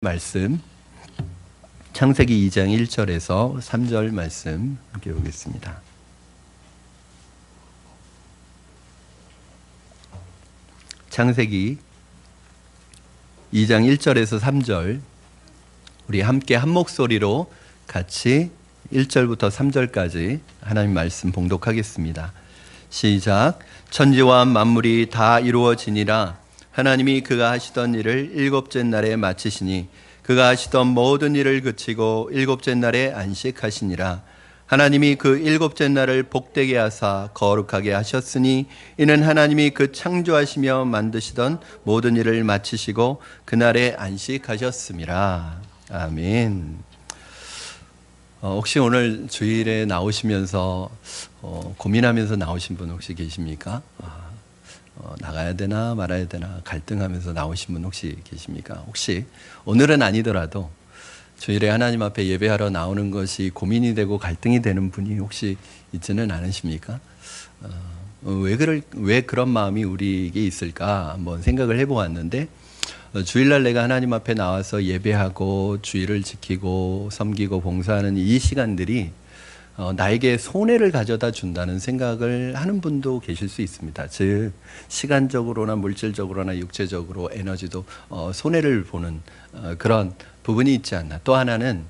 말씀 창세기 2장 1절에서 3절 말씀 함께 보겠습니다. 창세기 2장 1절에서 3절 우리 함께 한 목소리로 같이 1절부터 3절까지 하나님 말씀 봉독하겠습니다. 시작. 천지와 만물이 다 이루어지니라. 하나님이 그가 하시던 일을 일곱째 날에 마치시니 그가 하시던 모든 일을 그치고 일곱째 날에 안식하시니라. 하나님이 그 일곱째 날을 복되게 하사 거룩하게 하셨으니 이는 하나님이 그 창조하시며 만드시던 모든 일을 마치시고 그날에 안식하셨음이라. 아멘. 혹시 오늘 주일에 나오시면서 고민하면서 나오신 분 혹시 계십니까? 나가야 되나 말아야 되나 갈등하면서 나오신 분 혹시 계십니까? 혹시 오늘은 아니더라도 주일에 하나님 앞에 예배하러 나오는 것이 고민이 되고 갈등이 되는 분이 혹시 있지는 않으십니까? 왜 그런 마음이 우리에게 있을까 한번 생각을 해보았는데, 주일날 내가 하나님 앞에 나와서 예배하고 주일을 지키고 섬기고 봉사하는 이 시간들이 나에게 손해를 가져다 준다는 생각을 하는 분도 계실 수 있습니다. 즉 시간적으로나 물질적으로나 육체적으로 에너지도 손해를 보는 그런 부분이 있지 않나. 또 하나는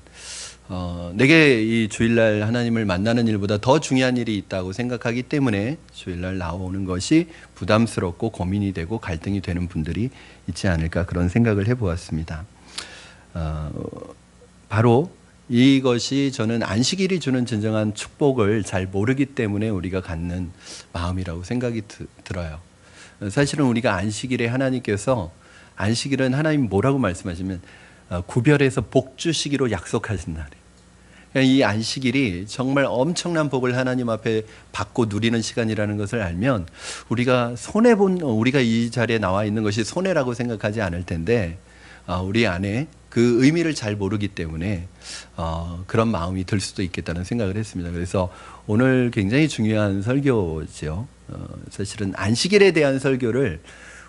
내게 이 주일날 하나님을 만나는 일보다 더 중요한 일이 있다고 생각하기 때문에 주일날 나오는 것이 부담스럽고 고민이 되고 갈등이 되는 분들이 있지 않을까, 그런 생각을 해보았습니다. 바로 이것이 저는 안식일이 주는 진정한 축복을 잘 모르기 때문에 우리가 갖는 마음이라고 생각이 들어요. 사실은 우리가 안식일에 하나님께서, 안식일은 하나님 뭐라고 말씀하시면 구별해서 복 주시기로 약속하신 날이에요. 이 안식일이 정말 엄청난 복을 하나님 앞에 받고 누리는 시간이라는 것을 알면 우리가 우리가 이 자리에 나와 있는 것이 손해라고 생각하지 않을 텐데, 우리 안에 그 의미를 잘 모르기 때문에 그런 마음이 들 수도 있겠다는 생각을 했습니다. 그래서 오늘 굉장히 중요한 설교죠. 사실은 안식일에 대한 설교를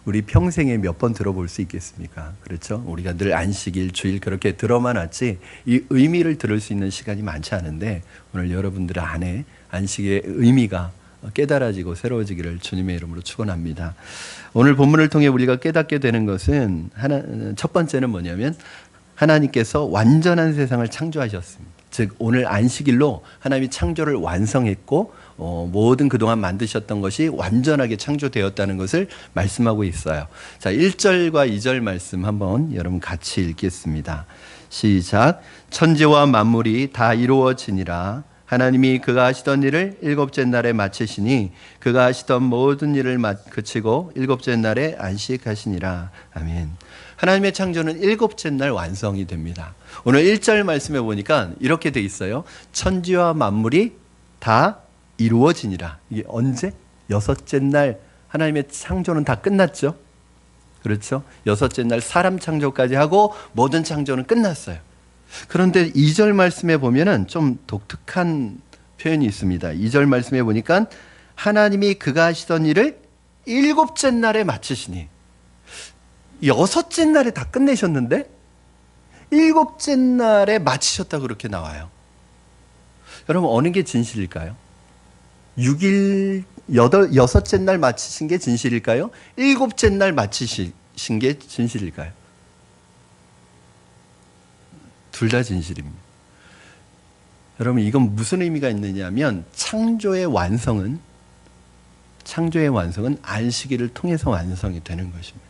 우리 평생에 몇 번 들어볼 수 있겠습니까? 그렇죠? 우리가 늘 안식일, 주일 그렇게 들어만 왔지 이 의미를 들을 수 있는 시간이 많지 않은데, 오늘 여러분들 안에 안식의 의미가 깨달아지고 새로워지기를 주님의 이름으로 축원합니다. 오늘 본문을 통해 우리가 깨닫게 되는 것은 첫 번째는 뭐냐면, 하나님께서 완전한 세상을 창조하셨습니다. 즉 오늘 안식일로 하나님이 창조를 완성했고 모든 그동안 만드셨던 것이 완전하게 창조되었다는 것을 말씀하고 있어요. 자, 1절과 2절 말씀 한번 여러분 같이 읽겠습니다. 시작. 천지와 만물이 다 이루어지니라. 하나님이 그가 하시던 일을 일곱째 날에 마치시니 그가 하시던 모든 일을 그치고 일곱째 날에 안식하시니라. 아멘. 하나님의 창조는 일곱째 날 완성이 됩니다. 오늘 1절 말씀에 보니까 이렇게 돼 있어요. 천지와 만물이 다 이루어지니라. 이게 언제? 여섯째 날 하나님의 창조는 다 끝났죠. 그렇죠? 여섯째 날 사람 창조까지 하고 모든 창조는 끝났어요. 그런데 2절 말씀에 보면은 좀 독특한 표현이 있습니다. 2절 말씀에 보니까 하나님이 그가 하시던 일을 일곱째 날에 마치시니, 여섯째 날에 다 끝내셨는데 일곱째 날에 마치셨다고 그렇게 나와요. 여러분, 어느 게 진실일까요? 6일, 여섯째 날 마치신 게 진실일까요? 일곱째 날 마치신 게 진실일까요? 둘 다 진실입니다. 여러분, 이건 무슨 의미가 있느냐면 창조의 완성은 안식일을 통해서 완성이 되는 것입니다.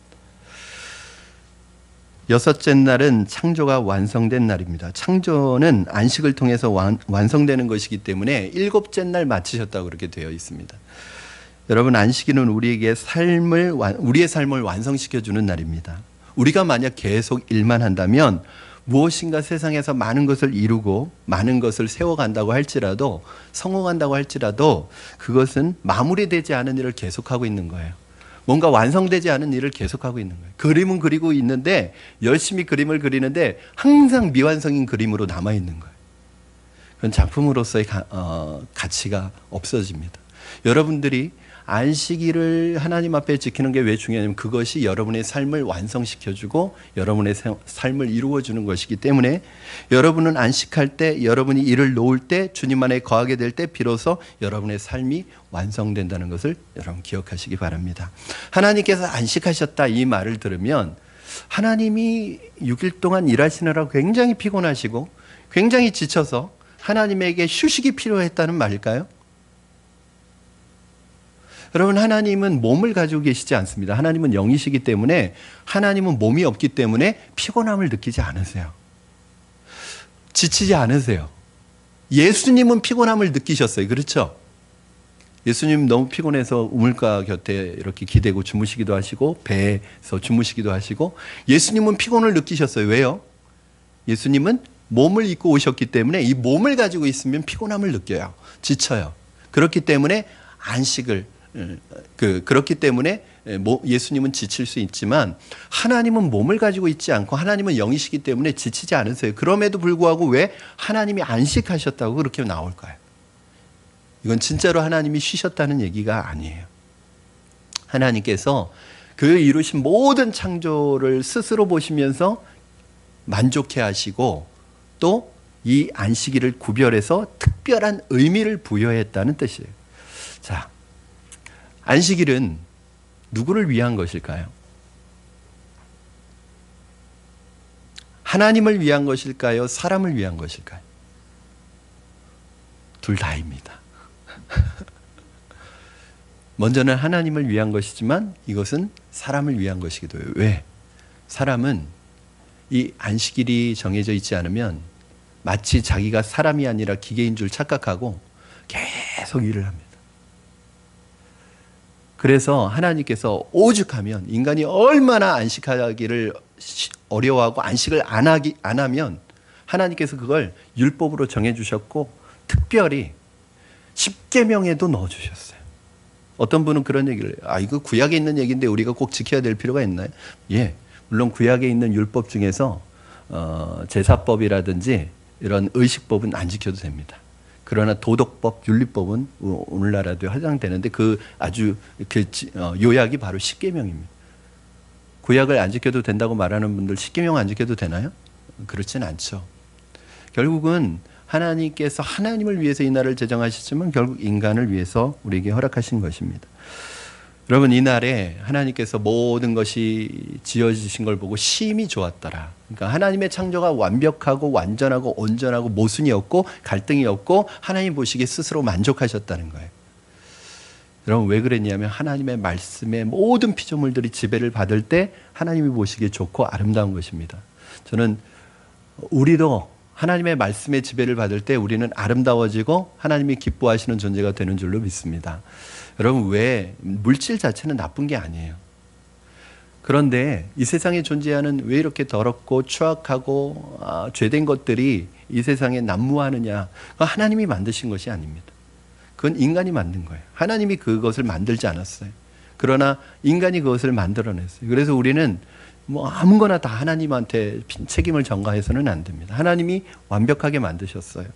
여섯째 날은 창조가 완성된 날입니다. 창조는 안식을 통해서 완성되는 것이기 때문에 일곱째 날 마치셨다고 그렇게 되어 있습니다. 여러분, 안식일은 우리의 삶을 완성시켜주는 날입니다. 우리가 만약 계속 일만 한다면 무엇인가 세상에서 많은 것을 이루고 많은 것을 세워간다고 할지라도, 성공한다고 할지라도 그것은 마무리되지 않은 일을 계속하고 있는 거예요. 뭔가 완성되지 않은 일을 계속하고 있는 거예요. 그림은 그리고 있는데, 열심히 그림을 그리는데 항상 미완성인 그림으로 남아있는 거예요. 그건 작품으로서의 가치가 없어집니다. 여러분들이 안식일을 하나님 앞에 지키는 게 왜 중요하냐면 그것이 여러분의 삶을 완성시켜주고 여러분의 삶을 이루어주는 것이기 때문에 여러분은 안식할 때, 여러분이 일을 놓을 때, 주님 안에 거하게 될 때 비로소 여러분의 삶이 완성된다는 것을 여러분 기억하시기 바랍니다. 하나님께서 안식하셨다 이 말을 들으면 하나님이 6일 동안 일하시느라 굉장히 피곤하시고 굉장히 지쳐서 하나님에게 휴식이 필요했다는 말일까요? 여러분, 하나님은 몸을 가지고 계시지 않습니다. 하나님은 영이시기 때문에, 하나님은 몸이 없기 때문에 피곤함을 느끼지 않으세요. 지치지 않으세요. 예수님은 피곤함을 느끼셨어요. 그렇죠? 예수님 너무 피곤해서 우물가 곁에 이렇게 기대고 주무시기도 하시고 배에서 주무시기도 하시고, 예수님은 피곤을 느끼셨어요. 왜요? 예수님은 몸을 입고 오셨기 때문에 이 몸을 가지고 있으면 피곤함을 느껴요. 지쳐요. 그렇기 때문에 안식을 그렇기 때문에 예수님은 지칠 수 있지만 하나님은 몸을 가지고 있지 않고 하나님은 영이시기 때문에 지치지 않으세요. 그럼에도 불구하고 왜 하나님이 안식하셨다고 그렇게 나올까요? 이건 진짜로 하나님이 쉬셨다는 얘기가 아니에요. 하나님께서 그 이루신 모든 창조를 스스로 보시면서 만족해 하시고 또 이 안식일을 구별해서 특별한 의미를 부여했다는 뜻이에요. 자, 안식일은 누구를 위한 것일까요? 하나님을 위한 것일까요? 사람을 위한 것일까요? 둘 다입니다. 먼저는 하나님을 위한 것이지만 이것은 사람을 위한 것이기도 해요. 왜? 사람은 이 안식일이 정해져 있지 않으면 마치 자기가 사람이 아니라 기계인 줄 착각하고 계속 일을 합니다. 그래서 하나님께서 오죽하면 인간이 얼마나 안식하기를 어려워하고 안식을 안 하면 하나님께서 그걸 율법으로 정해주셨고 특별히 십계명에도 넣어주셨어요. 어떤 분은 그런 얘기를 해요. 이거 구약에 있는 얘기인데 우리가 꼭 지켜야 될 필요가 있나요? 예, 물론 구약에 있는 율법 중에서 제사법이라든지 이런 의식법은 안 지켜도 됩니다. 그러나 도덕법, 윤리법은 오늘날에도 해당되는데 아주 요약이 바로 십계명입니다. 구약을 안 지켜도 된다고 말하는 분들 십계명 안 지켜도 되나요? 그렇진 않죠. 결국은 하나님께서 하나님을 위해서 이 날을 제정하셨지만 결국 인간을 위해서 우리에게 허락하신 것입니다. 여러분, 이 날에 하나님께서 모든 것이 지어지신 걸 보고 심히 좋았더라. 그러니까 하나님의 창조가 완벽하고 완전하고 온전하고 모순이 없고 갈등이 없고 하나님 보시기에 스스로 만족하셨다는 거예요. 여러분, 왜 그랬냐면 하나님의 말씀에 모든 피조물들이 지배를 받을 때 하나님이 보시기에 좋고 아름다운 것입니다. 저는 우리도 하나님의 말씀에 지배를 받을 때 우리는 아름다워지고 하나님이 기뻐하시는 존재가 되는 줄로 믿습니다. 여러분, 왜 물질 자체는 나쁜 게 아니에요. 그런데 이 세상에 존재하는 왜 이렇게 더럽고 추악하고 죄된 것들이 이 세상에 난무하느냐? 그건 하나님이 만드신 것이 아닙니다. 그건 인간이 만든 거예요. 하나님이 그것을 만들지 않았어요. 그러나 인간이 그것을 만들어냈어요. 그래서 우리는 아무거나 다 하나님한테 책임을 전가해서는 안 됩니다. 하나님이 완벽하게 만드셨어요.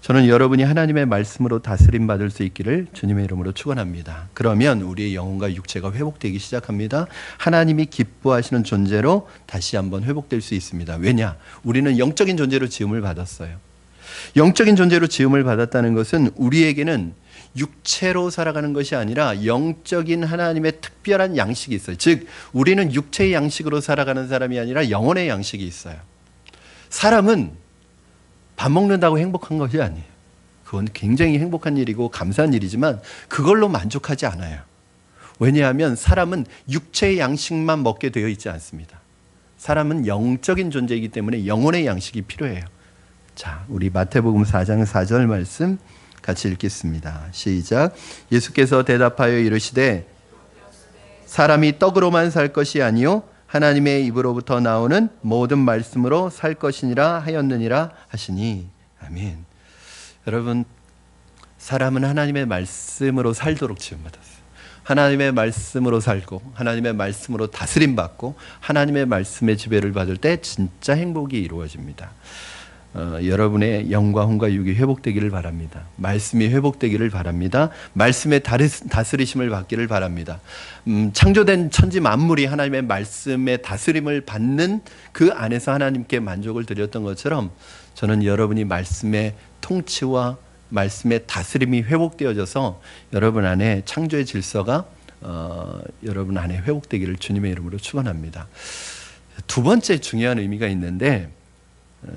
저는 여러분이 하나님의 말씀으로 다스림 받을 수 있기를 주님의 이름으로 축원합니다. 그러면 우리의 영혼과 육체가 회복되기 시작합니다. 하나님이 기뻐하시는 존재로 다시 한번 회복될 수 있습니다. 왜냐? 우리는 영적인 존재로 지음을 받았어요. 영적인 존재로 지음을 받았다는 것은 우리에게는 육체로 살아가는 것이 아니라 영적인 하나님의 특별한 양식이 있어요. 즉, 우리는 육체의 양식으로 살아가는 사람이 아니라 영혼의 양식이 있어요. 사람은 밥 먹는다고 행복한 것이 아니에요. 그건 굉장히 행복한 일이고 감사한 일이지만 그걸로 만족하지 않아요. 왜냐하면 사람은 육체의 양식만 먹게 되어 있지 않습니다. 사람은 영적인 존재이기 때문에 영혼의 양식이 필요해요. 자, 우리 마태복음 4장 4절 말씀 같이 읽겠습니다. 시작. 예수께서 대답하여 이르시되 사람이 떡으로만 살 것이 아니요 하나님의 입으로부터 나오는 모든 말씀으로 살 것이니라 하였느니라 하시니. 아멘. 여러분, 사람은 하나님의 말씀으로 살도록 지음받았어요. 하나님의 말씀으로 살고 하나님의 말씀으로 다스림 받고 하나님의 말씀의 지배를 받을 때 진짜 행복이 이루어집니다. 여러분의 영과 혼과 육이 회복되기를 바랍니다. 말씀이 회복되기를 바랍니다. 말씀의 다스리심을 받기를 바랍니다. 창조된 천지 만물이 하나님의 말씀의 다스림을 받는 그 안에서 하나님께 만족을 드렸던 것처럼 저는 여러분이 말씀의 통치와 말씀의 다스림이 회복되어져서 여러분 안에 창조의 질서가 여러분 안에 회복되기를 주님의 이름으로 축원합니다. 두 번째 중요한 의미가 있는데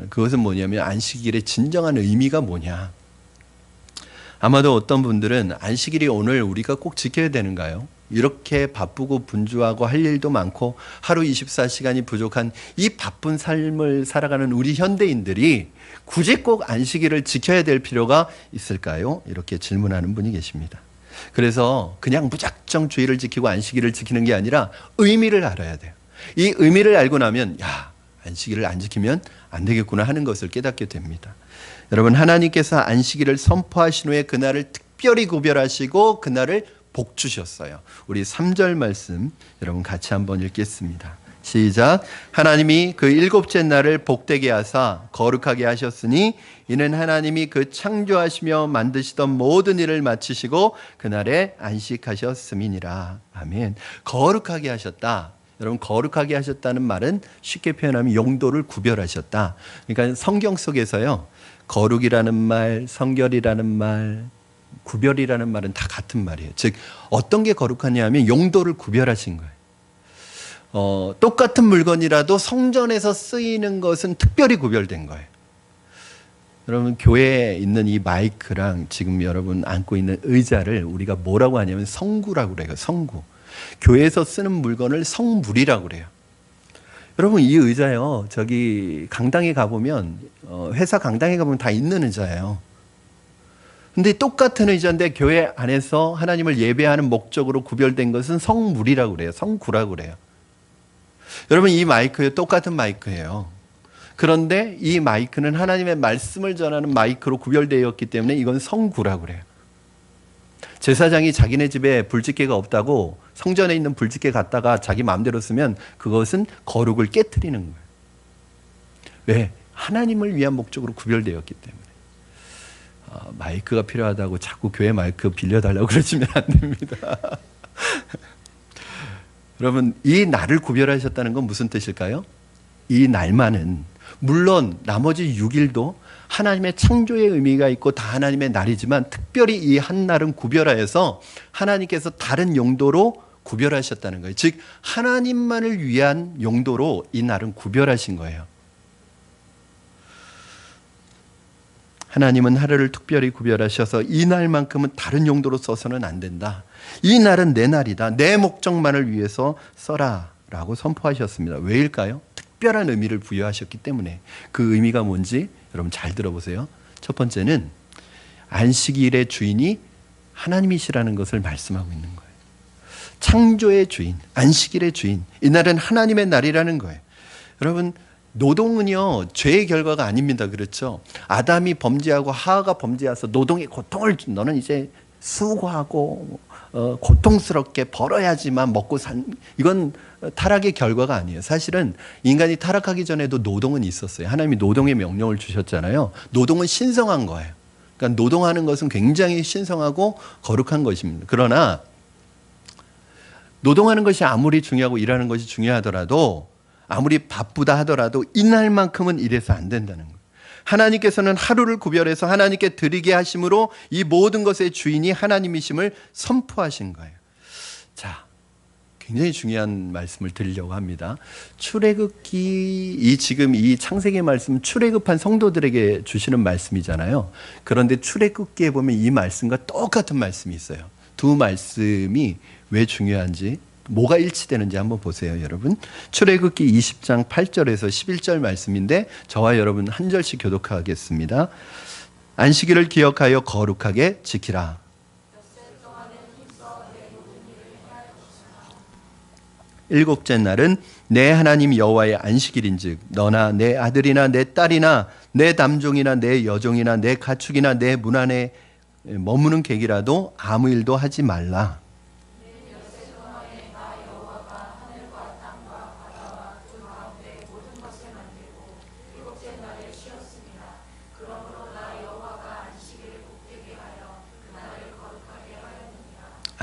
그것은 뭐냐면 안식일의 진정한 의미가 뭐냐. 아마도 어떤 분들은 안식일이 오늘 우리가 꼭 지켜야 되는가요? 이렇게 바쁘고 분주하고 할 일도 많고 하루 24시간이 부족한 이 바쁜 삶을 살아가는 우리 현대인들이 굳이 꼭 안식일을 지켜야 될 필요가 있을까요? 이렇게 질문하는 분이 계십니다. 그래서 그냥 무작정 주일을 지키고 안식일을 지키는 게 아니라 의미를 알아야 돼요. 이 의미를 알고 나면 안식일을 안 지키면 안 되겠구나 하는 것을 깨닫게 됩니다. 여러분, 하나님께서 안식일을 선포하신 후에 그날을 특별히 구별하시고 그날을 복 주셨어요. 우리 3절 말씀 여러분 같이 한번 읽겠습니다. 시작. 하나님이 그 일곱째 날을 복되게 하사 거룩하게 하셨으니 이는 하나님이 그 창조하시며 만드시던 모든 일을 마치시고 그날에 안식하셨음이니라. 아멘. 거룩하게 하셨다. 여러분, 거룩하게 하셨다는 말은 쉽게 표현하면 용도를 구별하셨다. 그러니까 성경 속에서요, 거룩이라는 말, 성결이라는 말, 구별이라는 말은 다 같은 말이에요. 즉 어떤 게 거룩하냐 하면 용도를 구별하신 거예요. 똑같은 물건이라도 성전에서 쓰이는 것은 특별히 구별된 거예요. 여러분, 교회에 있는 이 마이크랑 지금 여러분 앉고 있는 의자를 우리가 뭐라고 하냐면 성구라고 그래요. 성구. 교회에서 쓰는 물건을 성물이라고 그래요. 여러분, 이 의자요, 저기 강당에 가보면 회사 강당에 가보면 다 있는 의자예요. 근데 똑같은 의자인데 교회 안에서 하나님을 예배하는 목적으로 구별된 것은 성물이라고 그래요. 성구라고 그래요. 여러분, 이 마이크요, 똑같은 마이크예요. 그런데 이 마이크는 하나님의 말씀을 전하는 마이크로 구별되었기 때문에 이건 성구라고 그래요. 제사장이 자기네 집에 불집게가 없다고 성전에 있는 불집게 갖다가 자기 마음대로 쓰면 그것은 거룩을 깨트리는 거예요. 왜? 하나님을 위한 목적으로 구별되었기 때문에. 마이크가 필요하다고 자꾸 교회 마이크 빌려달라고 그러시면 안 됩니다. 여러분, 이 날을 구별하셨다는 건 무슨 뜻일까요? 이 날만은 물론 나머지 6일도 하나님의 창조의 의미가 있고 다 하나님의 날이지만 특별히 이 한 날은 구별하여서 하나님께서 다른 용도로 구별하셨다는 거예요. 즉 하나님만을 위한 용도로 이 날은 구별하신 거예요. 하나님은 하루를 특별히 구별하셔서 이 날만큼은 다른 용도로 써서는 안 된다. 이 날은 내 날이다. 내 목적만을 위해서 써라 라고 선포하셨습니다. 왜일까요? 특별한 의미를 부여하셨기 때문에. 그 의미가 뭔지 여러분 잘 들어보세요. 첫 번째는 안식일의 주인이 하나님이시라는 것을 말씀하고 있는 거예요. 창조의 주인, 안식일의 주인. 이날은 하나님의 날이라는 거예요. 여러분, 노동은요, 죄의 결과가 아닙니다. 그렇죠? 아담이 범죄하고 하와가 범죄해서 노동의 고통을 너는 이제 수고하고 고통스럽게 벌어야지만 먹고 이건 타락의 결과가 아니에요. 사실은 인간이 타락하기 전에도 노동은 있었어요. 하나님이 노동의 명령을 주셨잖아요. 노동은 신성한 거예요. 그러니까 노동하는 것은 굉장히 신성하고 거룩한 것입니다. 그러나 노동하는 것이 아무리 중요하고 일하는 것이 중요하더라도 아무리 바쁘다 하더라도 이날만큼은 이래서 안 된다는 거예요. 하나님께서는 하루를 구별해서 하나님께 드리게 하심으로 이 모든 것의 주인이 하나님이심을 선포하신 거예요. 자, 굉장히 중요한 말씀을 드리려고 합니다. 출애굽기, 지금 이 창세기 말씀 출애굽한 성도들에게 주시는 말씀이잖아요. 그런데 출애굽기에 보면 이 말씀과 똑같은 말씀이 있어요. 두 말씀이 왜 중요한지, 뭐가 일치되는지 한번 보세요, 여러분. 출애굽기 20장 8절에서 11절 말씀인데 저와 여러분 한 절씩 교독하겠습니다. 안식일을 기억하여 거룩하게 지키라. 일곱째 날은 내 하나님 여호와의 안식일인즉 너나 내 아들이나 내 딸이나 내 남종이나 내 여종이나 내 가축이나 내 문 안에 머무는 객이라도 아무 일도 하지 말라.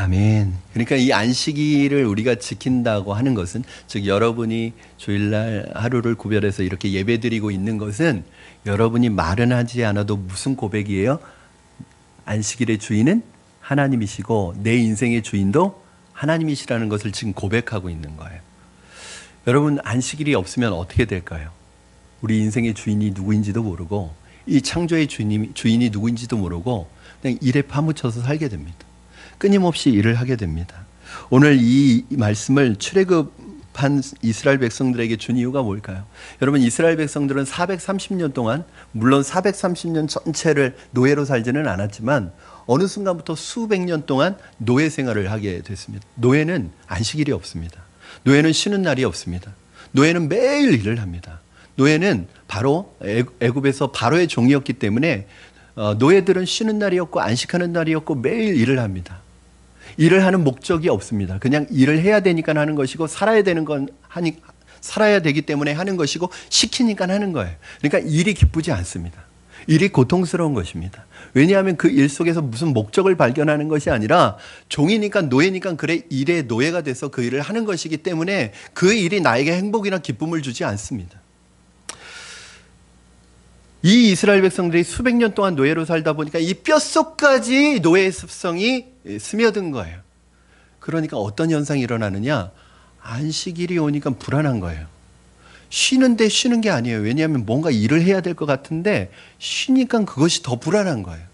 아멘. 그러니까 이 안식일을 우리가 지킨다고 하는 것은, 즉 여러분이 주일날 하루를 구별해서 이렇게 예배드리고 있는 것은 여러분이 말은 하지 않아도 무슨 고백이에요? 안식일의 주인은 하나님이시고 내 인생의 주인도 하나님이시라는 것을 지금 고백하고 있는 거예요. 여러분, 안식일이 없으면 어떻게 될까요? 우리 인생의 주인이 누구인지도 모르고 이 창조의 주인이 누구인지도 모르고 그냥 일에 파묻혀서 살게 됩니다. 끊임없이 일을 하게 됩니다. 오늘 이 말씀을 출애굽한 이스라엘 백성들에게 준 이유가 뭘까요? 여러분, 이스라엘 백성들은 430년 동안, 물론 430년 전체를 노예로 살지는 않았지만 어느 순간부터 수백 년 동안 노예 생활을 하게 됐습니다. 노예는 안식일이 없습니다. 노예는 쉬는 날이 없습니다. 노예는 매일 일을 합니다. 노예는 바로 애굽에서 바로의 종이었기 때문에 노예들은 쉬는 날이었고 안식하는 날이었고 매일 일을 합니다. 일을 하는 목적이 없습니다. 그냥 일을 해야 되니까 하는 것이고, 살아야 되는 건 살아야 되기 때문에 하는 것이고, 시키니까 하는 거예요. 그러니까 일이 기쁘지 않습니다. 일이 고통스러운 것입니다. 왜냐하면 그 일 속에서 무슨 목적을 발견하는 것이 아니라 종이니까, 노예니까 그래 일의 노예가 돼서 그 일을 하는 것이기 때문에 그 일이 나에게 행복이나 기쁨을 주지 않습니다. 이 이스라엘 백성들이 수백 년 동안 노예로 살다 보니까 이 뼛속까지 노예의 습성이 스며든 거예요. 그러니까 어떤 현상이 일어나느냐? 안식일이 오니까 불안한 거예요. 쉬는데 쉬는 게 아니에요. 왜냐하면 뭔가 일을 해야 될 것 같은데 쉬니까 그것이 더 불안한 거예요.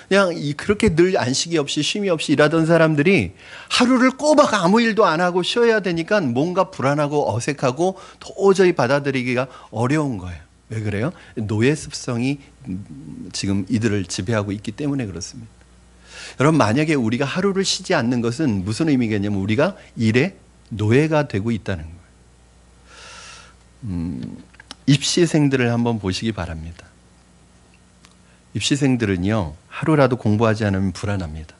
그냥 그렇게 늘 안식이 없이 쉼이 없이 일하던 사람들이 하루를 꼬박 아무 일도 안 하고 쉬어야 되니까 뭔가 불안하고 어색하고 도저히 받아들이기가 어려운 거예요. 왜 그래요? 노예 습성이 지금 이들을 지배하고 있기 때문에 그렇습니다. 여러분, 만약에 우리가 하루를 쉬지 않는 것은 무슨 의미겠냐면 우리가 일의 노예가 되고 있다는 거예요. 입시생들을 한번 보시기 바랍니다. 입시생들은요, 하루라도 공부하지 않으면 불안합니다.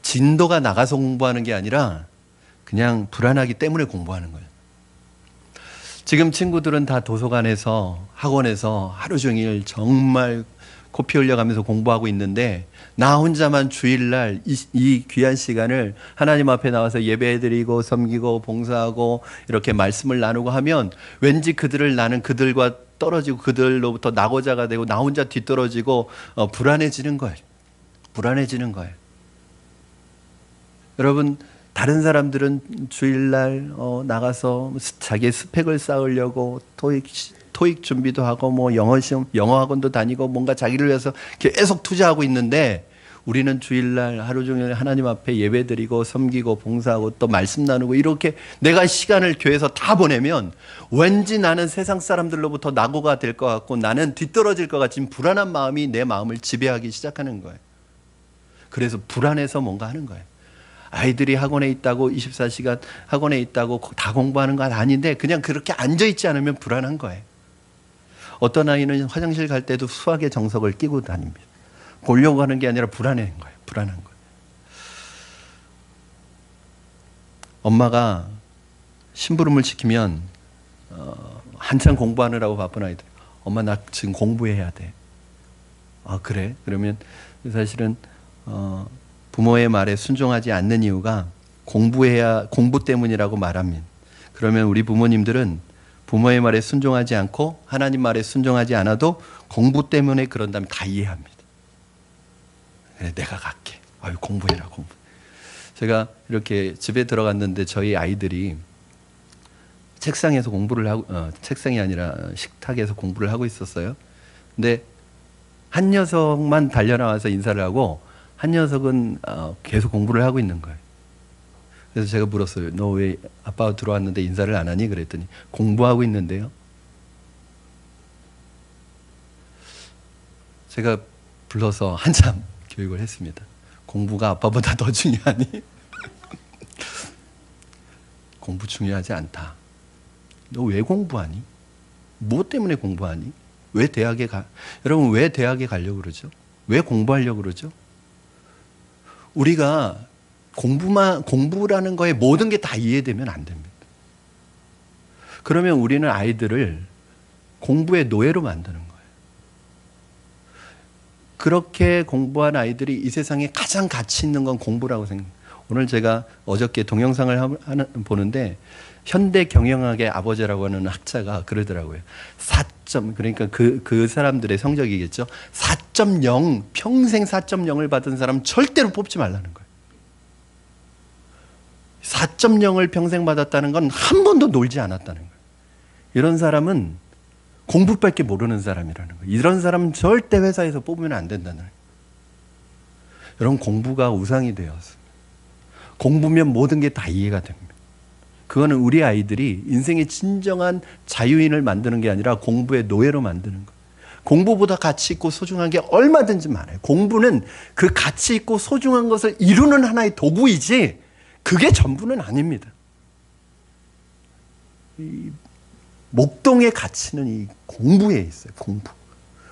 진도가 나가서 공부하는 게 아니라 그냥 불안하기 때문에 공부하는 거예요. 지금 친구들은 다 도서관에서, 학원에서 하루 종일 정말 코피 흘려가면서 공부하고 있는데 나 혼자만 주일날 이 귀한 시간을 하나님 앞에 나와서 예배드리고 섬기고 봉사하고 이렇게 말씀을 나누고 하면 왠지 나는 그들과 떨어지고 그들로부터 낙오자가 되고 나 혼자 뒤떨어지고 불안해지는 거예요. 불안해지는 거예요. 여러분, 다른 사람들은 주일날 나가서 자기의 스펙을 쌓으려고 토익 준비도 하고 뭐 영어 학원도 다니고 뭔가 자기를 위해서 계속 투자하고 있는데 우리는 주일날 하루 종일 하나님 앞에 예배드리고 섬기고 봉사하고 또 말씀 나누고 이렇게 내가 시간을 교회에서 다 보내면 왠지 나는 세상 사람들로부터 낙오가 될 것 같고 나는 뒤떨어질 것 같은 불안한 마음이 내 마음을 지배하기 시작하는 거예요. 그래서 불안해서 뭔가 하는 거예요. 아이들이 학원에 있다고 24시간 학원에 있다고 다 공부하는 건 아닌데 그냥 그렇게 앉아있지 않으면 불안한 거예요. 어떤 아이는 화장실 갈 때도 수학의 정석을 끼고 다닙니다. 보려고 하는 게 아니라 불안한 거예요. 불안한 거예요. 엄마가 심부름을 시키면 한참 공부하느라고 바쁜 아이들, 엄마 나 지금 공부해야 돼. 아 그래? 그러면 사실은 부모의 말에 순종하지 않는 이유가 공부 때문이라고 말합니다. 그러면 우리 부모님들은 부모의 말에 순종하지 않고 하나님 말에 순종하지 않아도 공부 때문에 그런다면 다 이해합니다. 그래, 내가 갈게. 아유, 공부해라, 공부. 제가 이렇게 집에 들어갔는데 저희 아이들이 책상에서 공부를 하고, 책상이 아니라 식탁에서 공부를 하고 있었어요. 근데 한 녀석만 달려나와서 인사를 하고 한 녀석은 계속 공부를 하고 있는 거예요. 그래서 제가 물었어요. 너 왜 아빠가 들어왔는데 인사를 안 하니? 그랬더니 공부하고 있는데요. 제가 불러서 한참 교육을 했습니다. 공부가 아빠보다 더 중요하니? 공부 중요하지 않다. 너 왜 공부하니? 뭐 때문에 공부하니? 왜 대학에 여러분 왜 대학에 가려고 그러죠? 왜 공부하려고 그러죠? 우리가 공부라는 거에 모든 게 다 이해되면 안 됩니다. 그러면 우리는 아이들을 공부의 노예로 만드는 거예요. 그렇게 공부한 아이들이 이 세상에 가장 가치 있는 건 공부라고 생각해요. 오늘 제가 어저께 동영상을 보는데 현대 경영학의 아버지라고 하는 학자가 그러더라고요. 4점, 그러니까 그 사람들의 성적이겠죠. 4.0, 평생 4.0을 받은 사람 절대로 뽑지 말라는 거예요. 4.0을 평생 받았다는 건 한 번도 놀지 않았다는 거예요. 이런 사람은 공부밖에 모르는 사람이라는 거예요. 이런 사람은 절대 회사에서 뽑으면 안 된다는 거예요. 여러분, 공부가 우상이 되었어요. 공부면 모든 게 다 이해가 됩니다. 그거는 우리 아이들이 인생의 진정한 자유인을 만드는 게 아니라 공부의 노예로 만드는 거예요. 공부보다 가치 있고 소중한 게 얼마든지 많아요. 공부는 그 가치 있고 소중한 것을 이루는 하나의 도구이지 그게 전부는 아닙니다. 이 목동의 가치는 이 공부에 있어요.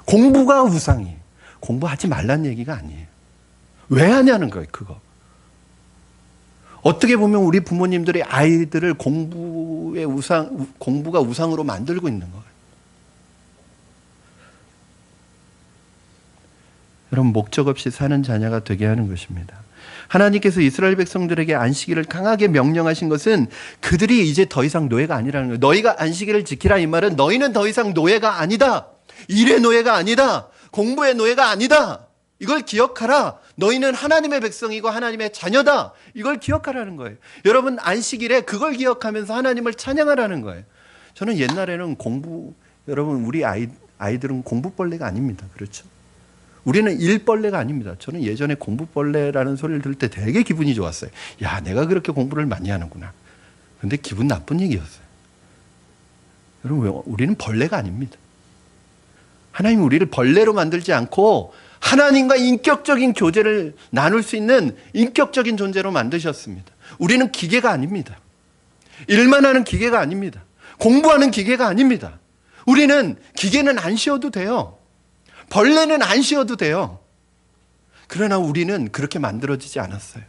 공부가 우상이에요. 공부하지 말라는 얘기가 아니에요. 왜 하냐는 거예요. 그거. 어떻게 보면 우리 부모님들이 아이들을 공부가 우상으로 만들고 있는 거예요. 여러분, 목적 없이 사는 자녀가 되게 하는 것입니다. 하나님께서 이스라엘 백성들에게 안식일을 강하게 명령하신 것은 그들이 이제 더 이상 노예가 아니라는 거예요. 너희가 안식일을 지키라, 이 말은 너희는 더 이상 노예가 아니다. 일의 노예가 아니다. 공부의 노예가 아니다. 이걸 기억하라. 너희는 하나님의 백성이고 하나님의 자녀다. 이걸 기억하라는 거예요. 여러분, 안식일에 그걸 기억하면서 하나님을 찬양하라는 거예요. 저는 옛날에는 여러분, 우리 아이들은 공부벌레가 아닙니다. 그렇죠? 우리는 일벌레가 아닙니다. 저는 예전에 공부벌레라는 소리를 들을 때 되게 기분이 좋았어요. 야, 내가 그렇게 공부를 많이 하는구나. 근데 기분 나쁜 얘기였어요. 여러분, 우리는 벌레가 아닙니다. 하나님은 우리를 벌레로 만들지 않고 하나님과 인격적인 교제를 나눌 수 있는 인격적인 존재로 만드셨습니다. 우리는 기계가 아닙니다. 일만 하는 기계가 아닙니다. 공부하는 기계가 아닙니다. 우리는 기계는 안 쉬어도 돼요. 벌레는 안 쉬어도 돼요. 그러나 우리는 그렇게 만들어지지 않았어요.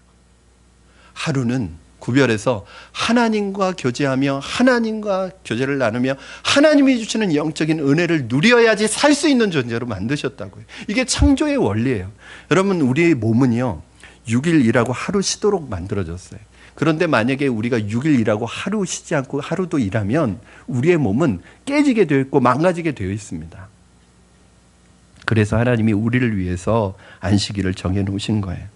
하루는 구별해서 하나님과 교제하며 하나님과 교제를 나누며 하나님이 주시는 영적인 은혜를 누려야지 살 수 있는 존재로 만드셨다고요. 이게 창조의 원리예요. 여러분, 우리의 몸은요 6일 일하고 하루 쉬도록 만들어졌어요. 그런데 만약에 우리가 6일 일하고 하루 쉬지 않고 하루도 일하면 우리의 몸은 깨지게 되어 있고 망가지게 되어 있습니다. 그래서 하나님이 우리를 위해서 안식일을 정해놓으신 거예요.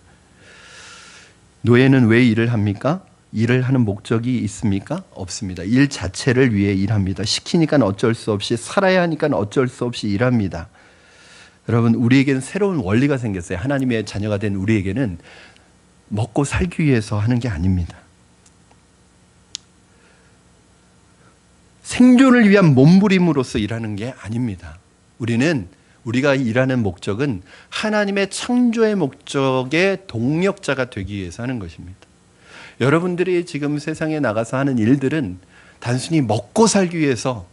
노예는 왜 일을 합니까? 일을 하는 목적이 있습니까? 없습니다. 일 자체를 위해 일합니다. 시키니까 어쩔 수 없이, 살아야 하니까 어쩔 수 없이 일합니다. 여러분, 우리에게는 새로운 원리가 생겼어요. 하나님의 자녀가 된 우리에게는 먹고 살기 위해서 하는 게 아닙니다. 생존을 위한 몸부림으로써 일하는 게 아닙니다. 우리가 일하는 목적은 하나님의 창조의 목적의 동력자가 되기 위해서 하는 것입니다. 여러분들이 지금 세상에 나가서 하는 일들은 단순히 먹고 살기 위해서,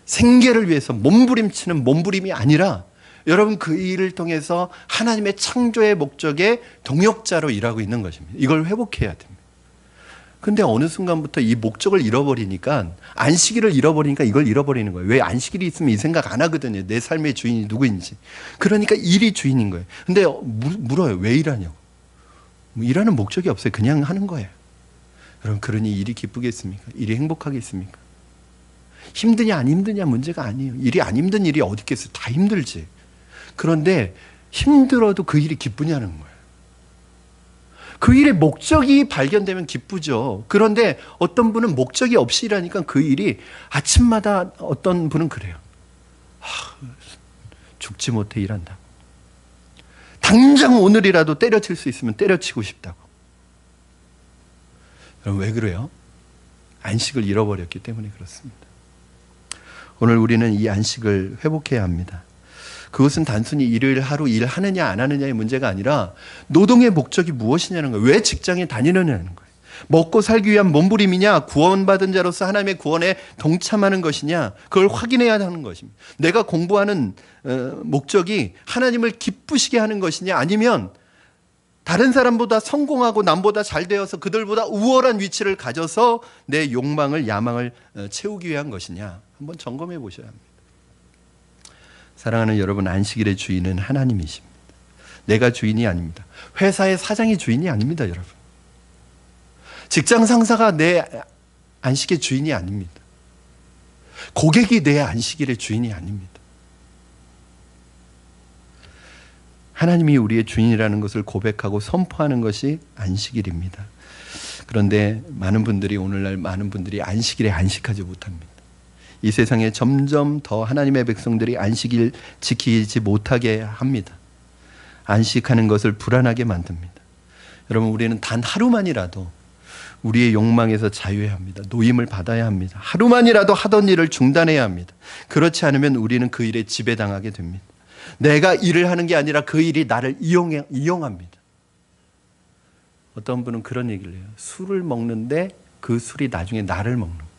생계를 위해서 몸부림치는 몸부림이 아니라 여러분 그 일을 통해서 하나님의 창조의 목적의 동역자로 일하고 있는 것입니다. 이걸 회복해야 됩니다. 근데 어느 순간부터 이 목적을 잃어버리니까, 안식일을 잃어버리니까 이걸 잃어버리는 거예요. 왜? 안식일이 있으면 이 생각 안 하거든요. 내 삶의 주인이 누구인지. 그러니까 일이 주인인 거예요. 근데 물어요. 왜 일하냐고. 일하는 목적이 없어요. 그냥 하는 거예요. 여러분, 그러니 일이 기쁘겠습니까? 일이 행복하겠습니까? 힘드냐 안 힘드냐 문제가 아니에요. 일이 안 힘든 일이 어디 있겠어요. 다 힘들지. 그런데 힘들어도 그 일이 기쁘냐는 거예요. 그 일의 목적이 발견되면 기쁘죠. 그런데 어떤 분은 목적이 없이 일하니까 그 일이 아침마다, 어떤 분은 그래요. 죽지 못해 일한다. 당장 오늘이라도 때려칠 수 있으면 때려치고 싶다고. 여러분, 왜 그래요? 안식을 잃어버렸기 때문에 그렇습니다. 오늘 우리는 이 안식을 회복해야 합니다. 그것은 단순히 일요일 하루 일하느냐 안 하느냐의 문제가 아니라 노동의 목적이 무엇이냐는 거예요. 왜 직장에 다니느냐는 거예요. 먹고 살기 위한 몸부림이냐, 구원받은 자로서 하나님의 구원에 동참하는 것이냐, 그걸 확인해야 하는 것입니다. 내가 공부하는 목적이 하나님을 기쁘시게 하는 것이냐, 아니면 다른 사람보다 성공하고 남보다 잘 되어서 그들보다 우월한 위치를 가져서 내 욕망을, 야망을 채우기 위한 것이냐, 한번 점검해 보셔야 합니다. 사랑하는 여러분, 안식일의 주인은 하나님이십니다. 내가 주인이 아닙니다. 회사의 사장이 주인이 아닙니다, 여러분. 직장 상사가 내 안식의 주인이 아닙니다. 고객이 내 안식일의 주인이 아닙니다. 하나님이 우리의 주인이라는 것을 고백하고 선포하는 것이 안식일입니다. 그런데 오늘날 많은 분들이 안식일에 안식하지 못합니다. 이 세상에 점점 더 하나님의 백성들이 안식일 지키지 못하게 합니다. 안식하는 것을 불안하게 만듭니다. 여러분, 우리는 단 하루만이라도 우리의 욕망에서 자유해야 합니다. 노임을 받아야 합니다. 하루만이라도 하던 일을 중단해야 합니다. 그렇지 않으면 우리는 그 일에 지배당하게 됩니다. 내가 일을 하는 게 아니라 그 일이 나를 이용합니다. 어떤 분은 그런 얘기를 해요. 술을 먹는데 그 술이 나중에 나를 먹는 거예요.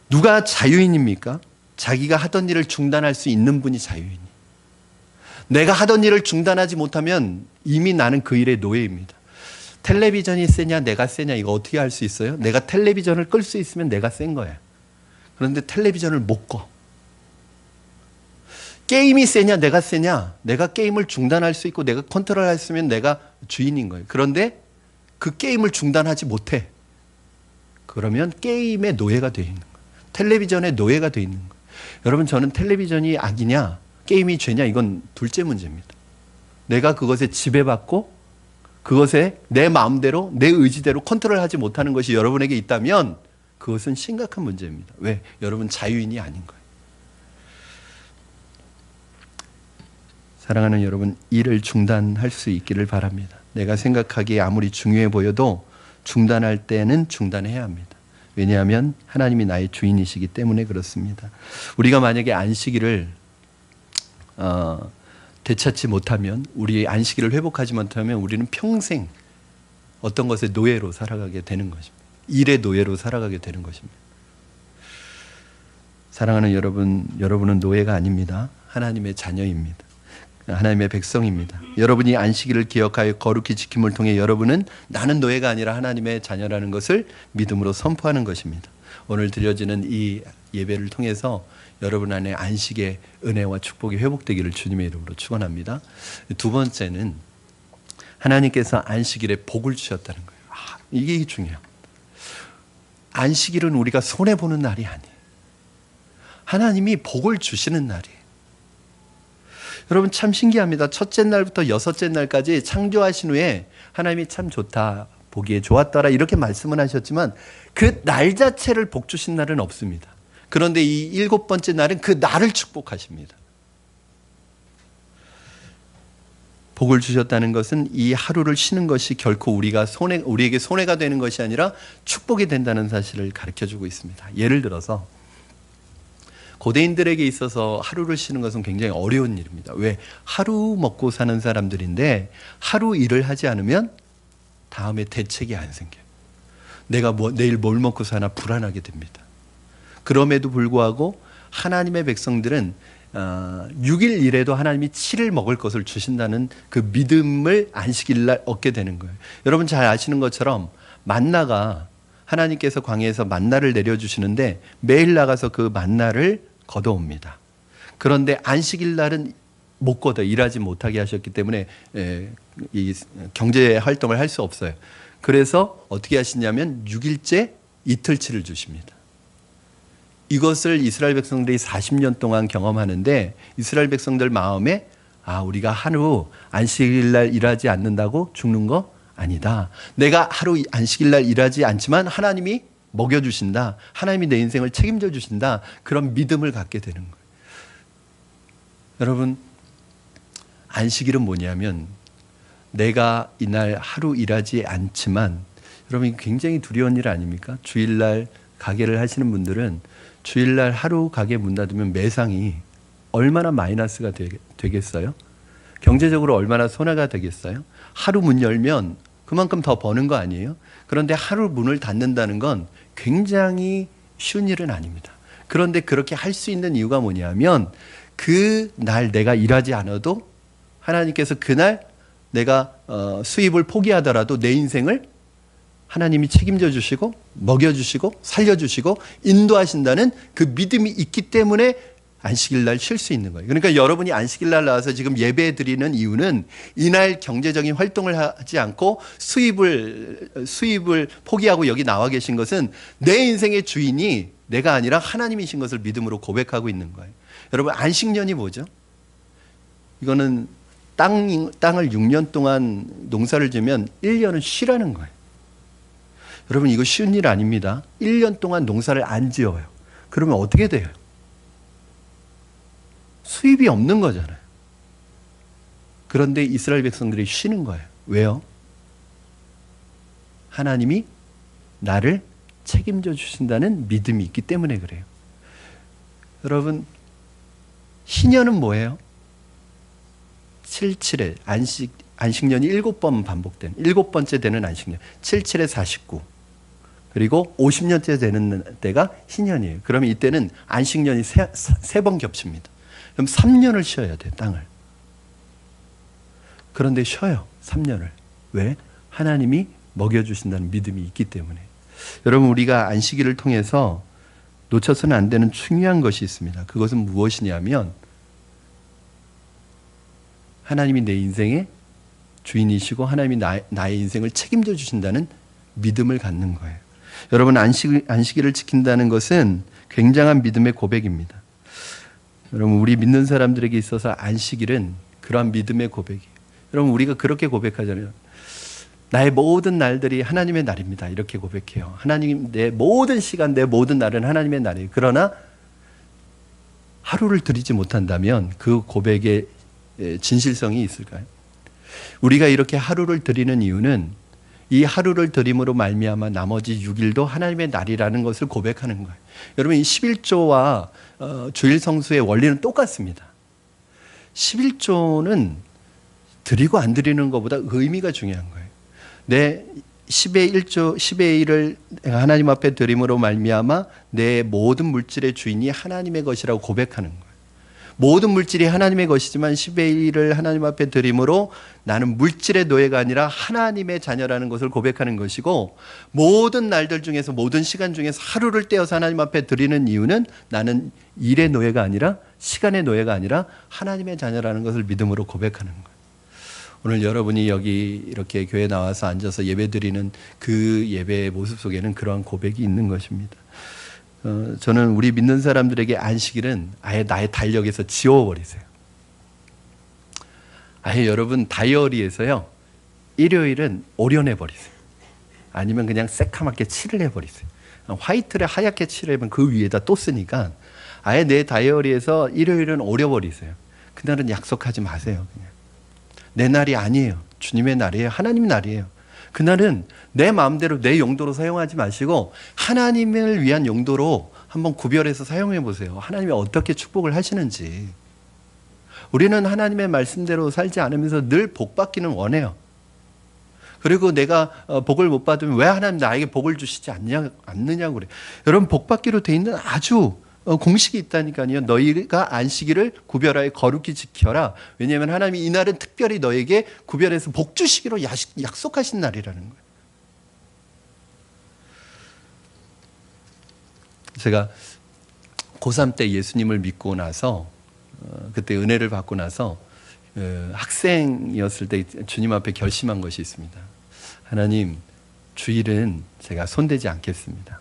누가 자유인입니까? 자기가 하던 일을 중단할 수 있는 분이 자유인이에요. 내가 하던 일을 중단하지 못하면 이미 나는 그 일의 노예입니다. 텔레비전이 세냐 내가 세냐 이거 어떻게 할 수 있어요? 내가 텔레비전을 끌 수 있으면 내가 센 거야. 그런데 텔레비전을 못 꺼. 게임이 세냐 내가 세냐, 내가 게임을 중단할 수 있고 내가 컨트롤할 수 있으면 내가 주인인 거예요. 그런데 그 게임을 중단하지 못해. 그러면 게임의 노예가 되어 있는 거예요. 텔레비전의 노예가 되어 있는 거예요. 여러분, 저는 텔레비전이 악이냐 게임이 죄냐 이건 둘째 문제입니다. 내가 그것에 지배받고 그것에 내 마음대로 내 의지대로 컨트롤하지 못하는 것이 여러분에게 있다면 그것은 심각한 문제입니다. 왜? 여러분 자유인이 아닌 거예요. 사랑하는 여러분, 일을 중단할 수 있기를 바랍니다. 내가 생각하기에 아무리 중요해 보여도 중단할 때는 중단해야 합니다. 왜냐하면 하나님이 나의 주인이시기 때문에 그렇습니다. 우리가 만약에 안식일을 되찾지 못하면, 우리의 안식일을 회복하지 못하면 우리는 평생 어떤 것의 노예로 살아가게 되는 것입니다. 일의 노예로 살아가게 되는 것입니다. 사랑하는 여러분, 여러분은 노예가 아닙니다. 하나님의 자녀입니다. 하나님의 백성입니다. 여러분이 안식일을 기억하여 거룩히 지킴을 통해 여러분은 나는 노예가 아니라 하나님의 자녀라는 것을 믿음으로 선포하는 것입니다. 오늘 드려지는 이 예배를 통해서 여러분 안에 안식의 은혜와 축복이 회복되기를 주님의 이름으로 축원합니다. 두 번째는 하나님께서 안식일에 복을 주셨다는 거예요. 이게 중요합니다. 안식일은 우리가 손해보는 날이 아니에요. 하나님이 복을 주시는 날이에요. 여러분 참 신기합니다. 첫째 날부터 여섯째 날까지 창조하신 후에 하나님이 참 좋다, 보기에 좋았더라 이렇게 말씀은 하셨지만 그 날 자체를 복 주신 날은 없습니다. 그런데 이 일곱 번째 날은 그 날을 축복하십니다. 복을 주셨다는 것은 이 하루를 쉬는 것이 결코 우리에게 손해가 되는 것이 아니라 축복이 된다는 사실을 가르쳐주고 있습니다. 예를 들어서 고대인들에게 있어서 하루를 쉬는 것은 굉장히 어려운 일입니다. 왜? 하루 먹고 사는 사람들인데 하루 일을 하지 않으면 다음에 대책이 안 생겨요. 내가 내일 뭘 먹고 사나 불안하게 됩니다. 그럼에도 불구하고 하나님의 백성들은 6일 일에도 하나님이 7일 먹을 것을 주신다는 그 믿음을 안식일날 얻게 되는 거예요. 여러분 잘 아시는 것처럼 만나가 하나님께서 광야에서 만나를 내려주시는데 매일 나가서 그 만나를 걷어옵니다. 그런데 안식일 날은 못 걷어 일하지 못하게 하셨기 때문에 이 경제 활동을 할 수 없어요. 그래서 어떻게 하시냐면 6일째 이틀치를 주십니다. 이것을 이스라엘 백성들이 40년 동안 경험하는데 이스라엘 백성들 마음에 우리가 하루 안식일 날 일하지 않는다고 죽는 거 아니다. 내가 하루 안식일 날 일하지 않지만 하나님이 먹여주신다. 하나님이 내 인생을 책임져 주신다. 그런 믿음을 갖게 되는 거예요. 여러분 안식일은 뭐냐면 내가 이날 하루 일하지 않지만, 여러분 굉장히 두려운 일 아닙니까? 주일날 가게를 하시는 분들은 주일날 하루 가게 문 닫으면 매상이 얼마나 마이너스가 되겠어요? 경제적으로 얼마나 손해가 되겠어요? 하루 문 열면 그만큼 더 버는 거 아니에요? 그런데 하루 문을 닫는다는 건 굉장히 쉬운 일은 아닙니다. 그런데 그렇게 할 수 있는 이유가 뭐냐면 그 날 내가 일하지 않아도 하나님께서 그날 내가 수입을 포기하더라도 내 인생을 하나님이 책임져 주시고 먹여주시고 살려주시고 인도하신다는 그 믿음이 있기 때문에 안식일 날 쉴 수 있는 거예요. 그러니까 여러분이 안식일 날 나와서 지금 예배 드리는 이유는 이날 경제적인 활동을 하지 않고 수입을 포기하고 여기 나와 계신 것은 내 인생의 주인이 내가 아니라 하나님이신 것을 믿음으로 고백하고 있는 거예요. 여러분, 안식년이 뭐죠? 이거는 땅을 6년 동안 농사를 지면 1년은 쉬라는 거예요. 여러분, 이거 쉬운 일 아닙니다. 1년 동안 농사를 안 지어요. 그러면 어떻게 돼요? 수입이 없는 거잖아요. 그런데 이스라엘 백성들이 쉬는 거예요. 왜요? 하나님이 나를 책임져 주신다는 믿음이 있기 때문에 그래요. 여러분, 희년은 뭐예요? 77회 안식년이 7번 반복되는 7번째 되는 안식년. 77에 49. 그리고 50년째 되는 때가 희년이에요. 그러면 이때는 안식년이 3번 겹칩니다. 그럼 3년을 쉬어야 돼요, 땅을. 그런데 쉬어요, 3년을. 왜? 하나님이 먹여주신다는 믿음이 있기 때문에. 여러분, 우리가 안식일을 통해서 놓쳐서는 안 되는 중요한 것이 있습니다. 그것은 무엇이냐면 하나님이 내 인생의 주인이시고 하나님이 나의 인생을 책임져 주신다는 믿음을 갖는 거예요. 여러분, 안식일을 지킨다는 것은 굉장한 믿음의 고백입니다. 여러분, 우리 믿는 사람들에게 있어서 안식일은 그러한 믿음의 고백이에요. 여러분, 우리가 그렇게 고백하잖아요. 나의 모든 날들이 하나님의 날입니다. 이렇게 고백해요. 하나님, 내 모든 시간, 내 모든 날은 하나님의 날이에요. 그러나 하루를 드리지 못한다면 그 고백에 진실성이 있을까요? 우리가 이렇게 하루를 드리는 이유는 이 하루를 드림으로 말미암아 나머지 6일도 하나님의 날이라는 것을 고백하는 거예요. 여러분, 이 11조와 주일 성수의 원리는 똑같습니다. 11조는 드리고 안 드리는 것보다 의미가 중요한 거예요. 내 10의 1조, 10의 1을 하나님 앞에 드림으로 말미암아 내 모든 물질의 주인이 하나님의 것이라고 고백하는 거예요. 모든 물질이 하나님의 것이지만 10의 1을 하나님 앞에 드림으로 나는 물질의 노예가 아니라 하나님의 자녀라는 것을 고백하는 것이고, 모든 날들 중에서 모든 시간 중에서 하루를 떼어서 하나님 앞에 드리는 이유는 나는 일의 노예가 아니라 시간의 노예가 아니라 하나님의 자녀라는 것을 믿음으로 고백하는 거예요. 오늘 여러분이 여기 이렇게 교회에 나와서 앉아서 예배 드리는 그 예배의 모습 속에는 그러한 고백이 있는 것입니다. 저는 우리 믿는 사람들에게 안식일은 아예 나의 달력에서 지워버리세요. 아예 여러분 다이어리에서요, 일요일은 오려내버리세요. 아니면 그냥 새카맣게 칠을 해버리세요. 화이트를 하얗게 칠하면 그 위에다 또 쓰니까 아예 내 다이어리에서 일요일은 오려버리세요. 그날은 약속하지 마세요. 그냥. 내 날이 아니에요. 주님의 날이에요. 하나님 날이에요. 그날은 내 마음대로 내 용도로 사용하지 마시고 하나님을 위한 용도로 한번 구별해서 사용해 보세요. 하나님이 어떻게 축복을 하시는지. 우리는 하나님의 말씀대로 살지 않으면서 늘 복 받기는 원해요. 그리고 내가 복을 못 받으면 왜 하나님 나에게 복을 주시지 않느냐고 그래요. 여러분, 복 받기로 돼 있는 아주 공식이 있다니까요. 너희가 안식일을 구별하여 거룩히 지켜라. 왜냐하면 하나님이 이 날은 특별히 너에게 구별해서 복 주시기로 약속하신 날이라는 거예요. 제가 고3 때 예수님을 믿고 나서 그때 은혜를 받고 나서 학생이었을 때 주님 앞에 결심한 것이 있습니다. 하나님, 주일은 제가 손대지 않겠습니다.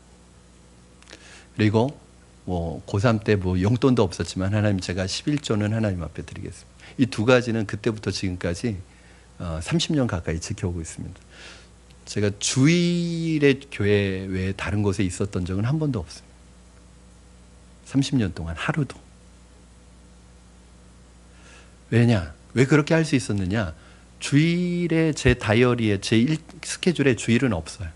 그리고 고3 때 용돈도 없었지만 하나님, 제가 11조는 하나님 앞에 드리겠습니다. 이 두 가지는 그때부터 지금까지 30년 가까이 지켜오고 있습니다. 제가 주일에 교회 외에 다른 곳에 있었던 적은 한 번도 없어요. 30년 동안 하루도. 왜냐? 왜 그렇게 할 수 있었느냐? 주일에 제 다이어리에 제 스케줄에 주일은 없어요.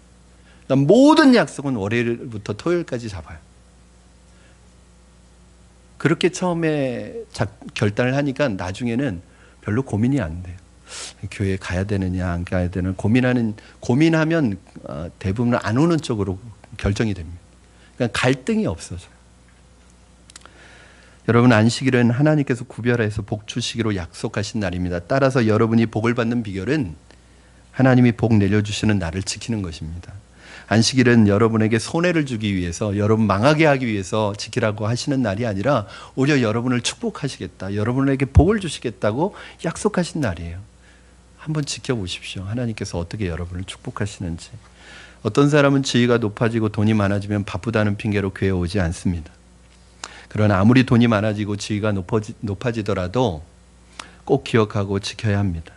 그러니까 모든 약속은 월요일부터 토요일까지 잡아요. 그렇게 처음에 결단을 하니까 나중에는 별로 고민이 안 돼요. 교회에 가야 되느냐 안 가야 되느냐 고민하면 대부분 안 오는 쪽으로 결정이 됩니다. 그러니까 갈등이 없어져요. 여러분, 안식일은 하나님께서 구별해서 복 주시기로 약속하신 날입니다. 따라서 여러분이 복을 받는 비결은 하나님이 복 내려주시는 날을 지키는 것입니다. 안식일은 여러분에게 손해를 주기 위해서, 여러분 망하게 하기 위해서 지키라고 하시는 날이 아니라 오히려 여러분을 축복하시겠다, 여러분에게 복을 주시겠다고 약속하신 날이에요. 한번 지켜보십시오. 하나님께서 어떻게 여러분을 축복하시는지. 어떤 사람은 지위가 높아지고 돈이 많아지면 바쁘다는 핑계로 교회에 오지 않습니다. 그러나 아무리 돈이 많아지고 지위가 높아지더라도 꼭 기억하고 지켜야 합니다.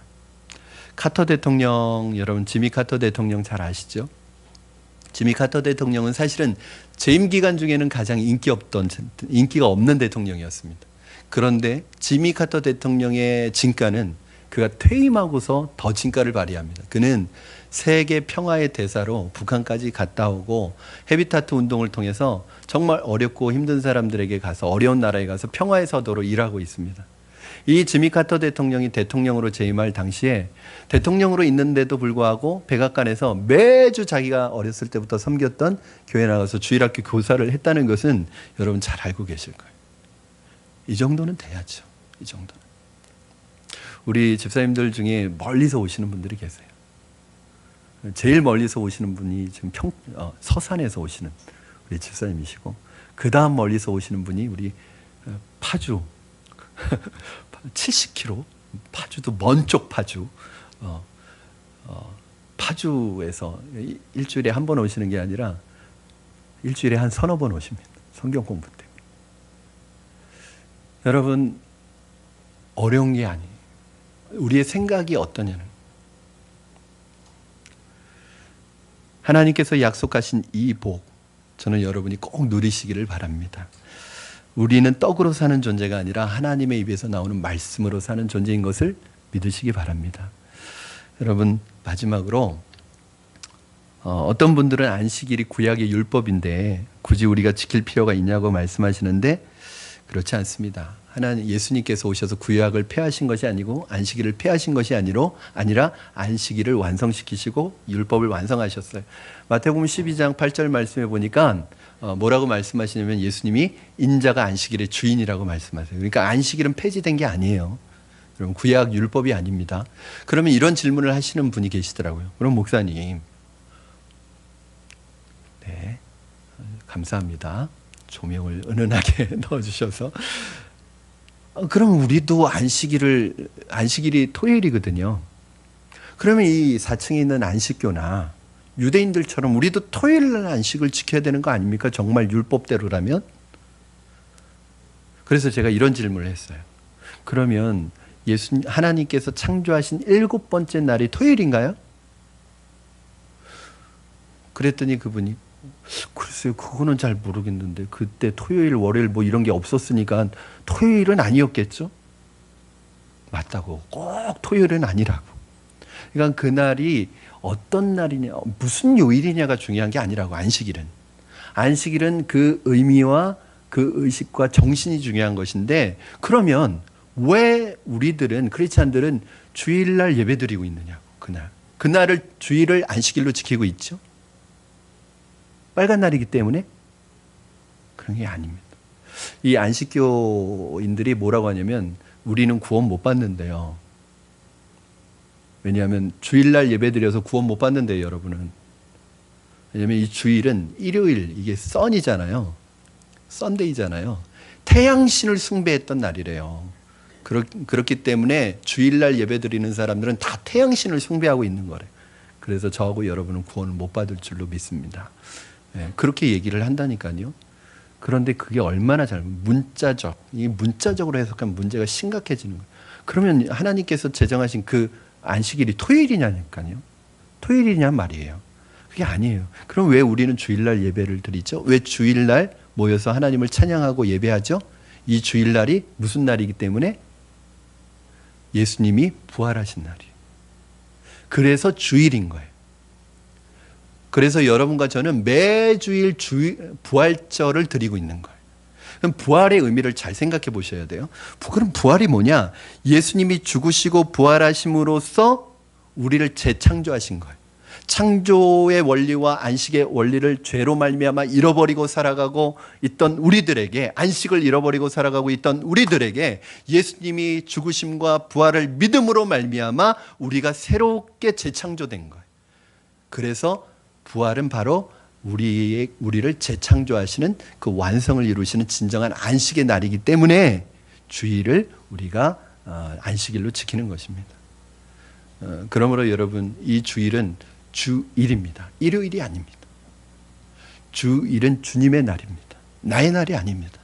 카터 대통령, 여러분 지미 카터 대통령 잘 아시죠? 지미 카터 대통령은 사실은 재임 기간 중에는 가장 인기가 없는 대통령이었습니다. 그런데 지미 카터 대통령의 진가는 그가 퇴임하고서 더 진가를 발휘합니다. 그는 세계 평화의 대사로 북한까지 갔다 오고 헤비타트 운동을 통해서 정말 어렵고 힘든 사람들에게 가서, 어려운 나라에 가서 평화의 서도로 일하고 있습니다. 이 지미 카터 대통령이 대통령으로 재임할 당시에 대통령으로 있는데도 불구하고 백악관에서 매주 자기가 어렸을 때부터 섬겼던 교회 나가서 주일학교 교사를 했다는 것은 여러분 잘 알고 계실 거예요. 이 정도는 돼야죠. 이 정도는. 우리 집사님들 중에 멀리서 오시는 분들이 계세요. 제일 멀리서 오시는 분이 지금 서산에서 오시는 우리 집사님이시고, 그 다음 멀리서 오시는 분이 우리 파주 70km, 파주도 먼 쪽 파주, 파주에서 일주일에 한 번 오시는 게 아니라 일주일에 한 서너 번 오십니다. 성경 공부 때문에. 여러분, 어려운 게 아니에요. 우리의 생각이 어떠냐는, 하나님께서 약속하신 이 복, 저는 여러분이 꼭 누리시기를 바랍니다. 우리는 떡으로 사는 존재가 아니라 하나님의 입에서 나오는 말씀으로 사는 존재인 것을 믿으시기 바랍니다. 여러분, 마지막으로 어떤 분들은 안식일이 구약의 율법인데 굳이 우리가 지킬 필요가 있냐고 말씀하시는데, 그렇지 않습니다. 하나님, 예수님께서 오셔서 구약을 폐하신 것이 아니고 안식일을 폐하신 것이 아니라 안식일을 완성시키시고 율법을 완성하셨어요. 마태복음 12장 8절 말씀해 보니까 뭐라고 말씀하시냐면, 예수님이 인자가 안식일의 주인이라고 말씀하세요. 그러니까 안식일은 폐지된 게 아니에요. 여러분, 구약 율법이 아닙니다. 그러면 이런 질문을 하시는 분이 계시더라고요. 그럼 목사님, 네, 감사합니다. 조명을 은은하게 넣어주셔서. 그럼 우리도 안식일이 토요일이거든요. 그러면 이 4층에 있는 안식교나 유대인들처럼 우리도 토요일날 안식을 지켜야 되는 거 아닙니까? 정말 율법대로라면? 그래서 제가 이런 질문을 했어요. 그러면 하나님께서 창조하신 7번째 날이 토요일인가요? 그랬더니 그분이, 글쎄요, 그거는 잘 모르겠는데 그때 토요일, 월요일 뭐 이런 게 없었으니까 토요일은 아니었겠죠? 맞다고. 꼭 토요일은 아니라고. 그러니까 그날이 어떤 날이냐, 무슨 요일이냐가 중요한 게 아니라고. 안식일은 그 의미와 그 의식과 정신이 중요한 것인데, 그러면 왜 우리들은, 크리스찬들은 주일날 예배드리고 있느냐고. 그날을, 주일을 안식일로 지키고 있죠. 빨간 날이기 때문에? 그런 게 아닙니다. 이 안식교인들이 뭐라고 하냐면, 우리는 구원 못 받는데요. 왜냐하면 주일날 예배드려서 구원 못 받는데요, 여러분은. 왜냐하면 이 주일은 일요일, 이게 썬이잖아요. 썬데이잖아요. 태양신을 숭배했던 날이래요. 그렇기 때문에 주일날 예배드리는 사람들은 다 태양신을 숭배하고 있는 거래요. 그래서 저하고 여러분은 구원을 못 받을 줄로 믿습니다. 네, 그렇게 얘기를 한다니까요. 그런데 그게 얼마나 문자적으로 해석하면 문제가 심각해지는 거예요. 그러면 하나님께서 제정하신 그 안식일이 토요일이냐니까요. 토요일이냐 말이에요. 그게 아니에요. 그럼 왜 우리는 주일날 예배를 드리죠? 왜 주일날 모여서 하나님을 찬양하고 예배하죠? 이 주일날이 무슨 날이기 때문에? 예수님이 부활하신 날이에요. 그래서 주일인 거예요. 그래서 여러분과 저는 매주일 부활절을 드리고 있는 거예요. 그럼 부활의 의미를 잘 생각해 보셔야 돼요. 그럼 부활이 뭐냐? 예수님이 죽으시고 부활하심으로써 우리를 재창조하신 거예요. 창조의 원리와 안식의 원리를 죄로 말미암아 잃어버리고 살아가고 있던 우리들에게, 안식을 잃어버리고 살아가고 있던 우리들에게 예수님이 죽으심과 부활을 믿음으로 말미암아 우리가 새롭게 재창조된 거예요. 그래서 부활은 바로 우리를 재창조하시는 그 완성을 이루시는 진정한 안식의 날이기 때문에 주일을 우리가 안식일로 지키는 것입니다. 그러므로 여러분, 이 주일은 주일입니다. 일요일이 아닙니다. 주일은 주님의 날입니다. 나의 날이 아닙니다.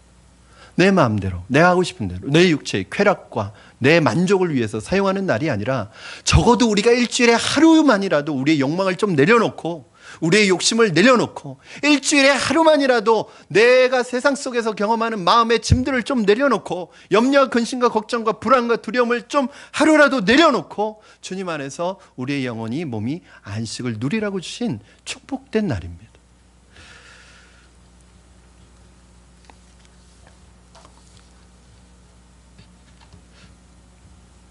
내 마음대로, 내가 하고 싶은 대로, 내 육체의 쾌락과 내 만족을 위해서 사용하는 날이 아니라, 적어도 우리가 일주일에 하루만이라도 우리의 욕망을 좀 내려놓고, 우리의 욕심을 내려놓고, 일주일에 하루만이라도 내가 세상 속에서 경험하는 마음의 짐들을 좀 내려놓고, 염려와 근심과 걱정과 불안과 두려움을 좀 하루라도 내려놓고 주님 안에서 우리의 영혼이, 몸이 안식을 누리라고 주신 축복된 날입니다.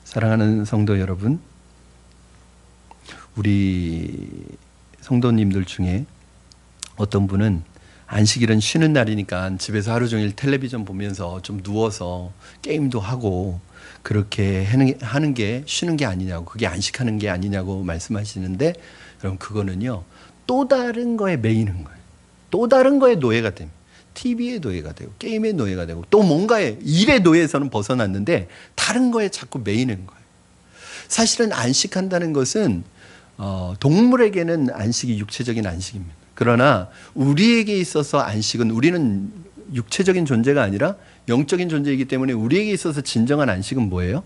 사랑하는 성도 여러분, 우리 성도님들 중에 어떤 분은 안식일은 쉬는 날이니까 집에서 하루 종일 텔레비전 보면서 좀 누워서 게임도 하고 그렇게 하는 게 쉬는 게 아니냐고, 그게 안식하는 게 아니냐고 말씀하시는데, 여러분, 그거는요, 또 다른 거에 매이는 거예요. 또 다른 거에 노예가 됩니다. TV의 노예가 되고 게임의 노예가 되고 또 뭔가의 일의 노예에서는 벗어났는데 다른 거에 자꾸 매이는 거예요. 사실은 안식한다는 것은 동물에게는 안식이 육체적인 안식입니다. 그러나 우리에게 있어서 안식은, 우리는 육체적인 존재가 아니라 영적인 존재이기 때문에 우리에게 있어서 진정한 안식은 뭐예요?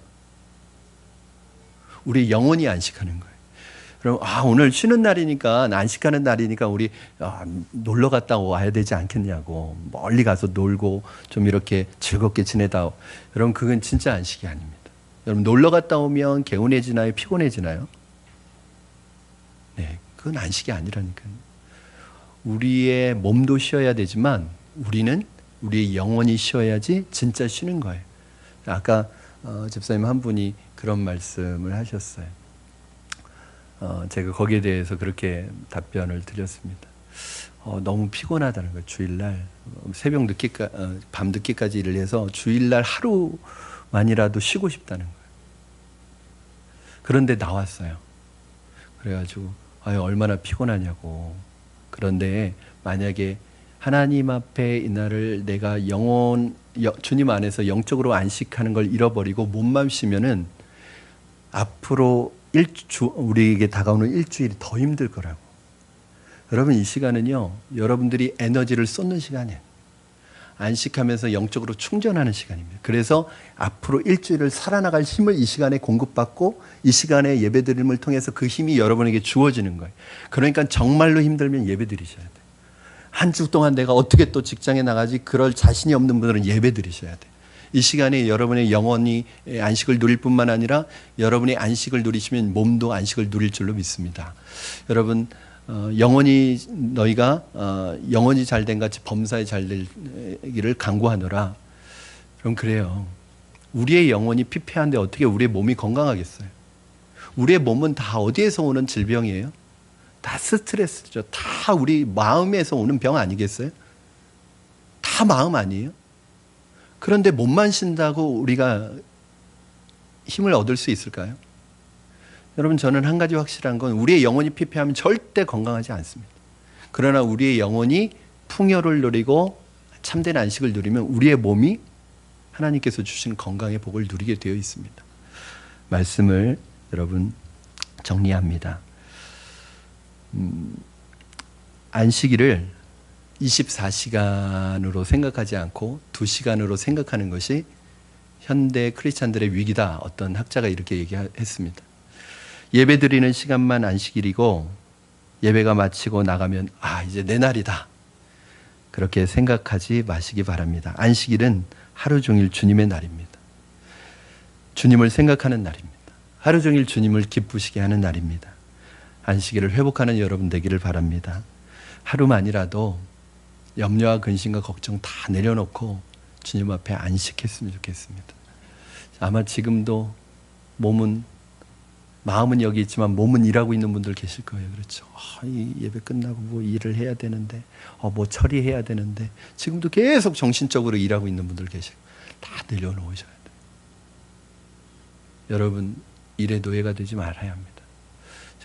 우리 영혼이 안식하는 거예요. 그럼 오늘 쉬는 날이니까, 안식하는 날이니까 우리 놀러 갔다 와야 되지 않겠냐고, 멀리 가서 놀고 좀 이렇게 즐겁게 지내다. 여러분, 그건 진짜 안식이 아닙니다. 여러분, 놀러 갔다 오면 개운해지나요? 피곤해지나요? 네, 그건 안식이 아니라니까요. 우리의 몸도 쉬어야 되지만 우리의 영혼이 쉬어야지 진짜 쉬는 거예요. 아까 집사님 한 분이 그런 말씀을 하셨어요. 제가 거기에 대해서 그렇게 답변을 드렸습니다. 너무 피곤하다는 거예요. 주일날 새벽 밤 늦게까지 일을 해서 주일날 하루만이라도 쉬고 싶다는 거예요. 그런데 나왔어요. 그래가지고 얼마나 피곤하냐고. 그런데 만약에 하나님 앞에 이날을 내가 주님 안에서 영적으로 안식하는 걸 잃어버리고 몸만 쉬면은 앞으로 우리에게 다가오는 일주일이 더 힘들 거라고. 여러분, 이 시간은요, 여러분들이 에너지를 쏟는 시간이에요. 안식하면서 영적으로 충전하는 시간입니다. 그래서 앞으로 일주일을 살아나갈 힘을 이 시간에 공급받고, 이 시간에 예배드림을 통해서 그 힘이 여러분에게 주어지는 거예요. 그러니까 정말로 힘들면 예배드리셔야 돼요. 한 주 동안 내가 어떻게 또 직장에 나가지, 그럴 자신이 없는 분들은 예배드리셔야 돼요. 이 시간에 여러분의 영혼이 안식을 누릴 뿐만 아니라 여러분이 안식을 누리시면 몸도 안식을 누릴 줄로 믿습니다. 여러분, 너희가 영혼이 잘된 같이 범사에 잘되기를 간구하노라. 그럼 그래요. 우리의 영혼이 피폐한데 어떻게 우리의 몸이 건강하겠어요? 우리의 몸은 다 어디에서 오는 질병이에요? 다 스트레스죠. 다 우리 마음에서 오는 병 아니겠어요? 다 마음 아니에요? 그런데 몸만 쉰다고 우리가 힘을 얻을 수 있을까요? 여러분, 저는 한 가지 확실한 건, 우리의 영혼이 피폐하면 절대 건강하지 않습니다. 그러나 우리의 영혼이 풍요를 누리고 참된 안식을 누리면 우리의 몸이 하나님께서 주신 건강의 복을 누리게 되어 있습니다. 말씀을 여러분 정리합니다. 안식일을 24시간으로 생각하지 않고 2시간으로 생각하는 것이 현대 크리스찬들의 위기다. 어떤 학자가 이렇게 얘기했습니다. 예배 드리는 시간만 안식일이고 예배가 마치고 나가면 이제 내 날이다. 그렇게 생각하지 마시기 바랍니다. 안식일은 하루 종일 주님의 날입니다. 주님을 생각하는 날입니다. 하루 종일 주님을 기쁘시게 하는 날입니다. 안식일을 회복하는 여러분 되기를 바랍니다. 하루만이라도 염려와 근심과 걱정 다 내려놓고 주님 앞에 안식했으면 좋겠습니다. 아마 지금도 마음은 여기 있지만 몸은 일하고 있는 분들 계실 거예요. 그렇죠. 이 예배 끝나고 뭐 일을 해야 되는데, 뭐 처리해야 되는데, 지금도 계속 정신적으로 일하고 있는 분들 계시고, 다 내려놓으셔야 돼요. 여러분, 일의 노예가 되지 말아야 합니다.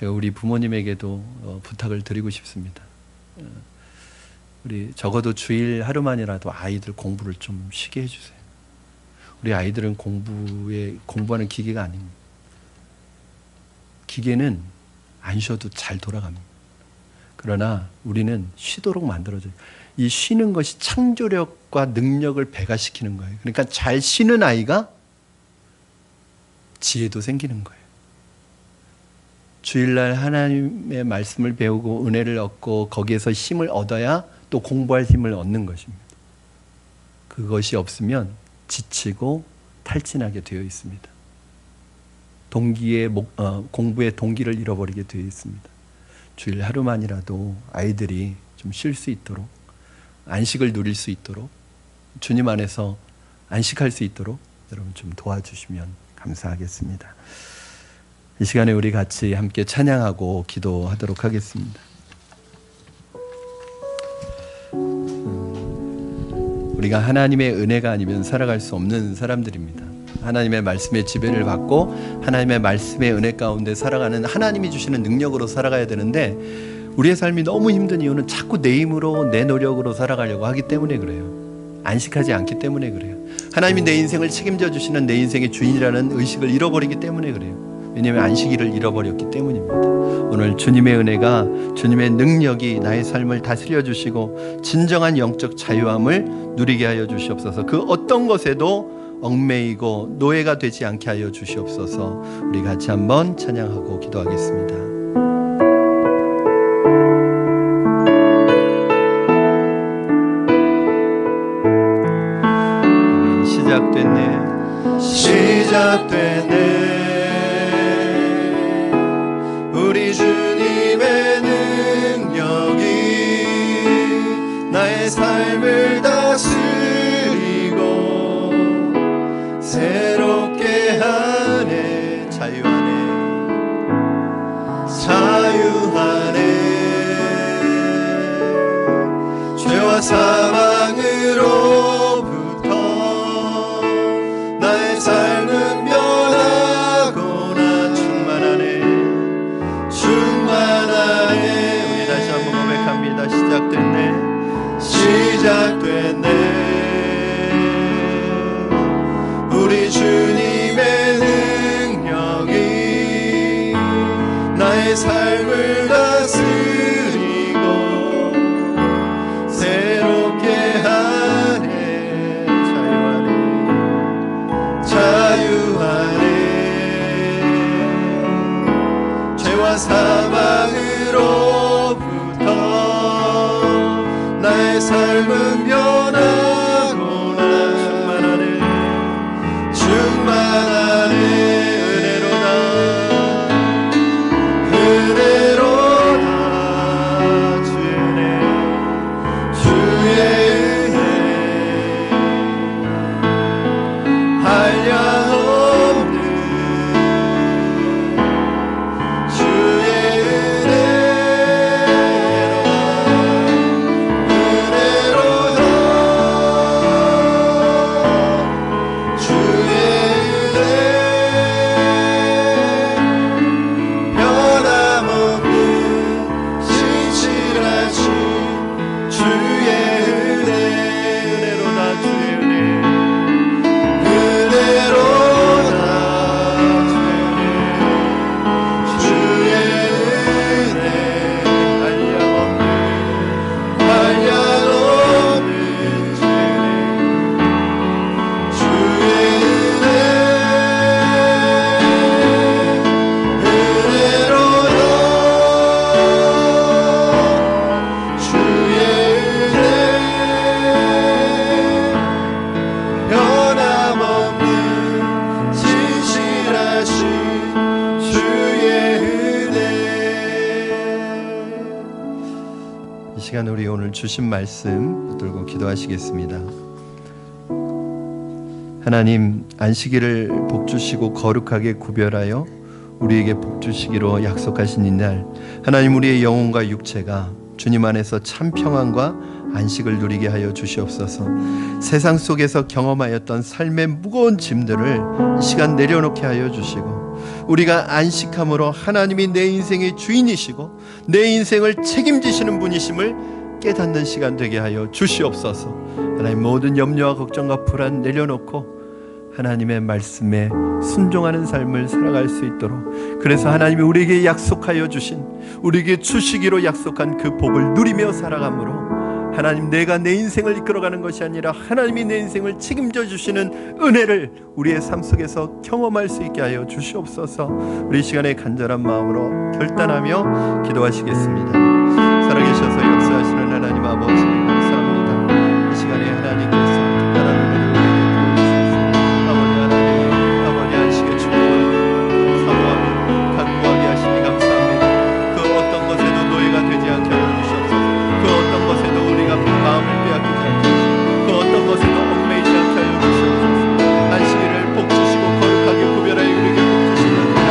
제가 우리 부모님에게도 부탁을 드리고 싶습니다. 우리 적어도 주일 하루만이라도 아이들 공부를 좀 쉬게 해주세요. 우리 아이들은 공부하는 기계가 아닙니다. 기계는 안 쉬어도 잘 돌아갑니다. 그러나 우리는 쉬도록 만들어줘요. 이 쉬는 것이 창조력과 능력을 배가시키는 거예요. 그러니까 잘 쉬는 아이가 지혜도 생기는 거예요. 주일날 하나님의 말씀을 배우고 은혜를 얻고 거기에서 힘을 얻어야 또 공부할 힘을 얻는 것입니다. 그것이 없으면 지치고 탈진하게 되어 있습니다. 공부의 동기를 잃어버리게 되어 있습니다. 주일 하루만이라도 아이들이 좀 쉴 수 있도록, 안식을 누릴 수 있도록, 주님 안에서 안식할 수 있도록 여러분 좀 도와주시면 감사하겠습니다. 이 시간에 우리 같이 함께 찬양하고 기도하도록 하겠습니다. 우리가 하나님의 은혜가 아니면 살아갈 수 없는 사람들입니다. 하나님의 말씀의 지배를 받고 하나님의 말씀의 은혜 가운데 살아가는, 하나님이 주시는 능력으로 살아가야 되는데 우리의 삶이 너무 힘든 이유는 자꾸 내 힘으로 내 노력으로 살아가려고 하기 때문에 그래요. 안식하지 않기 때문에 그래요. 하나님이 내 인생을 책임져 주시는 내 인생의 주인이라는 의식을 잃어버리기 때문에 그래요. 왜냐하면 안식일을 잃어버렸기 때문입니다. 오늘 주님의 은혜가, 주님의 능력이 나의 삶을 다스려 주시고 진정한 영적 자유함을 누리게 하여 주시옵소서. 그 어떤 것에도 얽매이고 노예가 되지 않게 하여 주시옵소서. 우리 같이 한번 찬양하고 기도하겠습니다. 시작됐네 우리 주님의 능력이 나의 삶을 다스리고 새롭게 하네. 자유하네 죄와 사망으로부터 나의 삶은 변하고나 충만하네. 우리 다시 한번 고백합니다. 시작됐네 우리 주님의 능력이 나의 삶을 다스리고 새롭게 하네. 자유하네 죄와 사망으로부터 나의 삶은 변하고나 충만하네 은혜로다 주의 은혜 한량없는 주의 우리 오늘 주신 말씀 붙들고 기도하시겠습니다. 하나님, 안식일을 복주시고 거룩하게 구별하여 우리에게 복주시기로 약속하신 이날, 하나님 우리의 영혼과 육체가 주님 안에서 참 평안과 안식을 누리게 하여 주시옵소서. 세상 속에서 경험하였던 삶의 무거운 짐들을 이 시간 내려놓게 하여 주시고 우리가 안식함으로 하나님이 내 인생의 주인이시고 내 인생을 책임지시는 분이심을 깨닫는 시간 되게 하여 주시옵소서. 하나님, 모든 염려와 걱정과 불안 내려놓고 하나님의 말씀에 순종하는 삶을 살아갈 수 있도록, 그래서 하나님이 우리에게 약속하여 주신, 우리에게 주시기로 약속한 그 복을 누리며 살아가므로 하나님, 내가 내 인생을 이끌어가는 것이 아니라 하나님이 내 인생을 책임져 주시는 은혜를 우리의 삶 속에서 경험할 수 있게 하여 주시옵소서. 우리 시간에 간절한 마음으로 결단하며 기도하시겠습니다. 살아계셔서 역사하시는 하나님 아버지, 감사합니다. 이 시간에 하나님께서 특별한 은혜를 우리에게 보여주셔서 아버지 하나님, 아버지 안식의 축복을 사모하며 간구하게 하시니 감사합니다. 그 어떤 것에도 노예가 되지 않게 하여 주시옵소서. 그 어떤 것에도 우리가 마음을 빼앗기지 않게 하시고, 그 어떤 것에도 얽매이지 않게 하여 주시옵소서. 안식일을 복 주시고 거룩하게 구별하여 우리에게 복 주시는 날,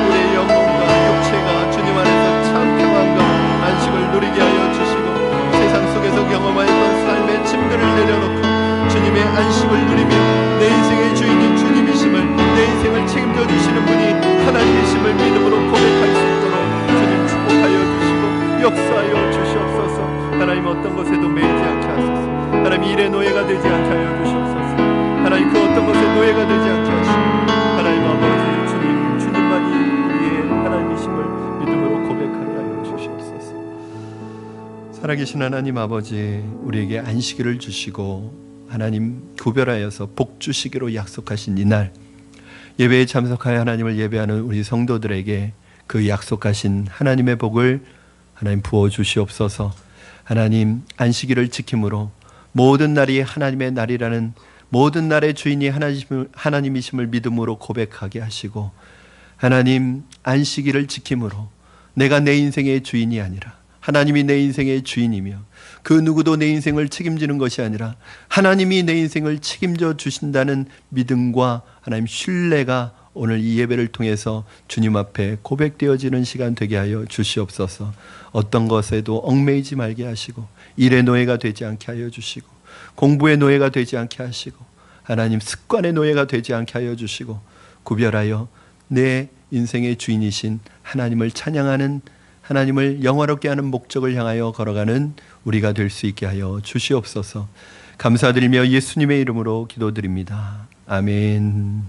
우리의 영혼과 육체가 주님 안에서 참 평안과 안식을 누리게 하여 주시고, 세상 속에서 경험하였던 삶의 짐들을 내려놓고 주님의 안식을 누리며 내 인생의 주인이 주님이심을, 내 인생을 책임져 주시는 분이 하나님이심을 믿음으로 고백할 수 있도록 주님 축복하여 주시고 역사하여 주시옵소서. 하나님, 어떤 것에도 매이지 않게 하소서. 하나님, 일의 노예가 되지 않게 하여 주시옵소서. 하나님, 그 어떤 것에 노예가 되지 않게 하시고, 하나님 아버지, 주님만이 우리의 하나님이심을 믿음으로 고백하게 하여 주시옵소서. 살아계신 하나님 아버지, 우리에게 안식일을 주시고 하나님 구별하여서 복 주시기로 약속하신 이날, 예배에 참석하여 하나님을 예배하는 우리 성도들에게 그 약속하신 하나님의 복을 하나님 부어 주시옵소서. 하나님, 안식일을 지킴으로 모든 날이 하나님의 날이라는, 모든 날의 주인이 하나님이심을 믿음으로 고백하게 하시고, 하나님, 안식일을 지킴으로 내가 내 인생의 주인이 아니라 하나님이 내 인생의 주인이며, 그 누구도 내 인생을 책임지는 것이 아니라 하나님이 내 인생을 책임져 주신다는 믿음과 하나님 신뢰가 오늘 이 예배를 통해서 주님 앞에 고백되어지는 시간 되게 하여 주시옵소서. 어떤 것에도 얽매이지 말게 하시고, 일의 노예가 되지 않게 하여 주시고, 공부의 노예가 되지 않게 하시고, 하나님 습관의 노예가 되지 않게 하여 주시고, 구별하여 내 인생의 주인이신 하나님을 찬양하는, 하나님을 영화롭게 하는 목적을 향하여 걸어가는 우리가 될 수 있게 하여 주시옵소서. 감사드리며 예수님의 이름으로 기도드립니다. 아멘.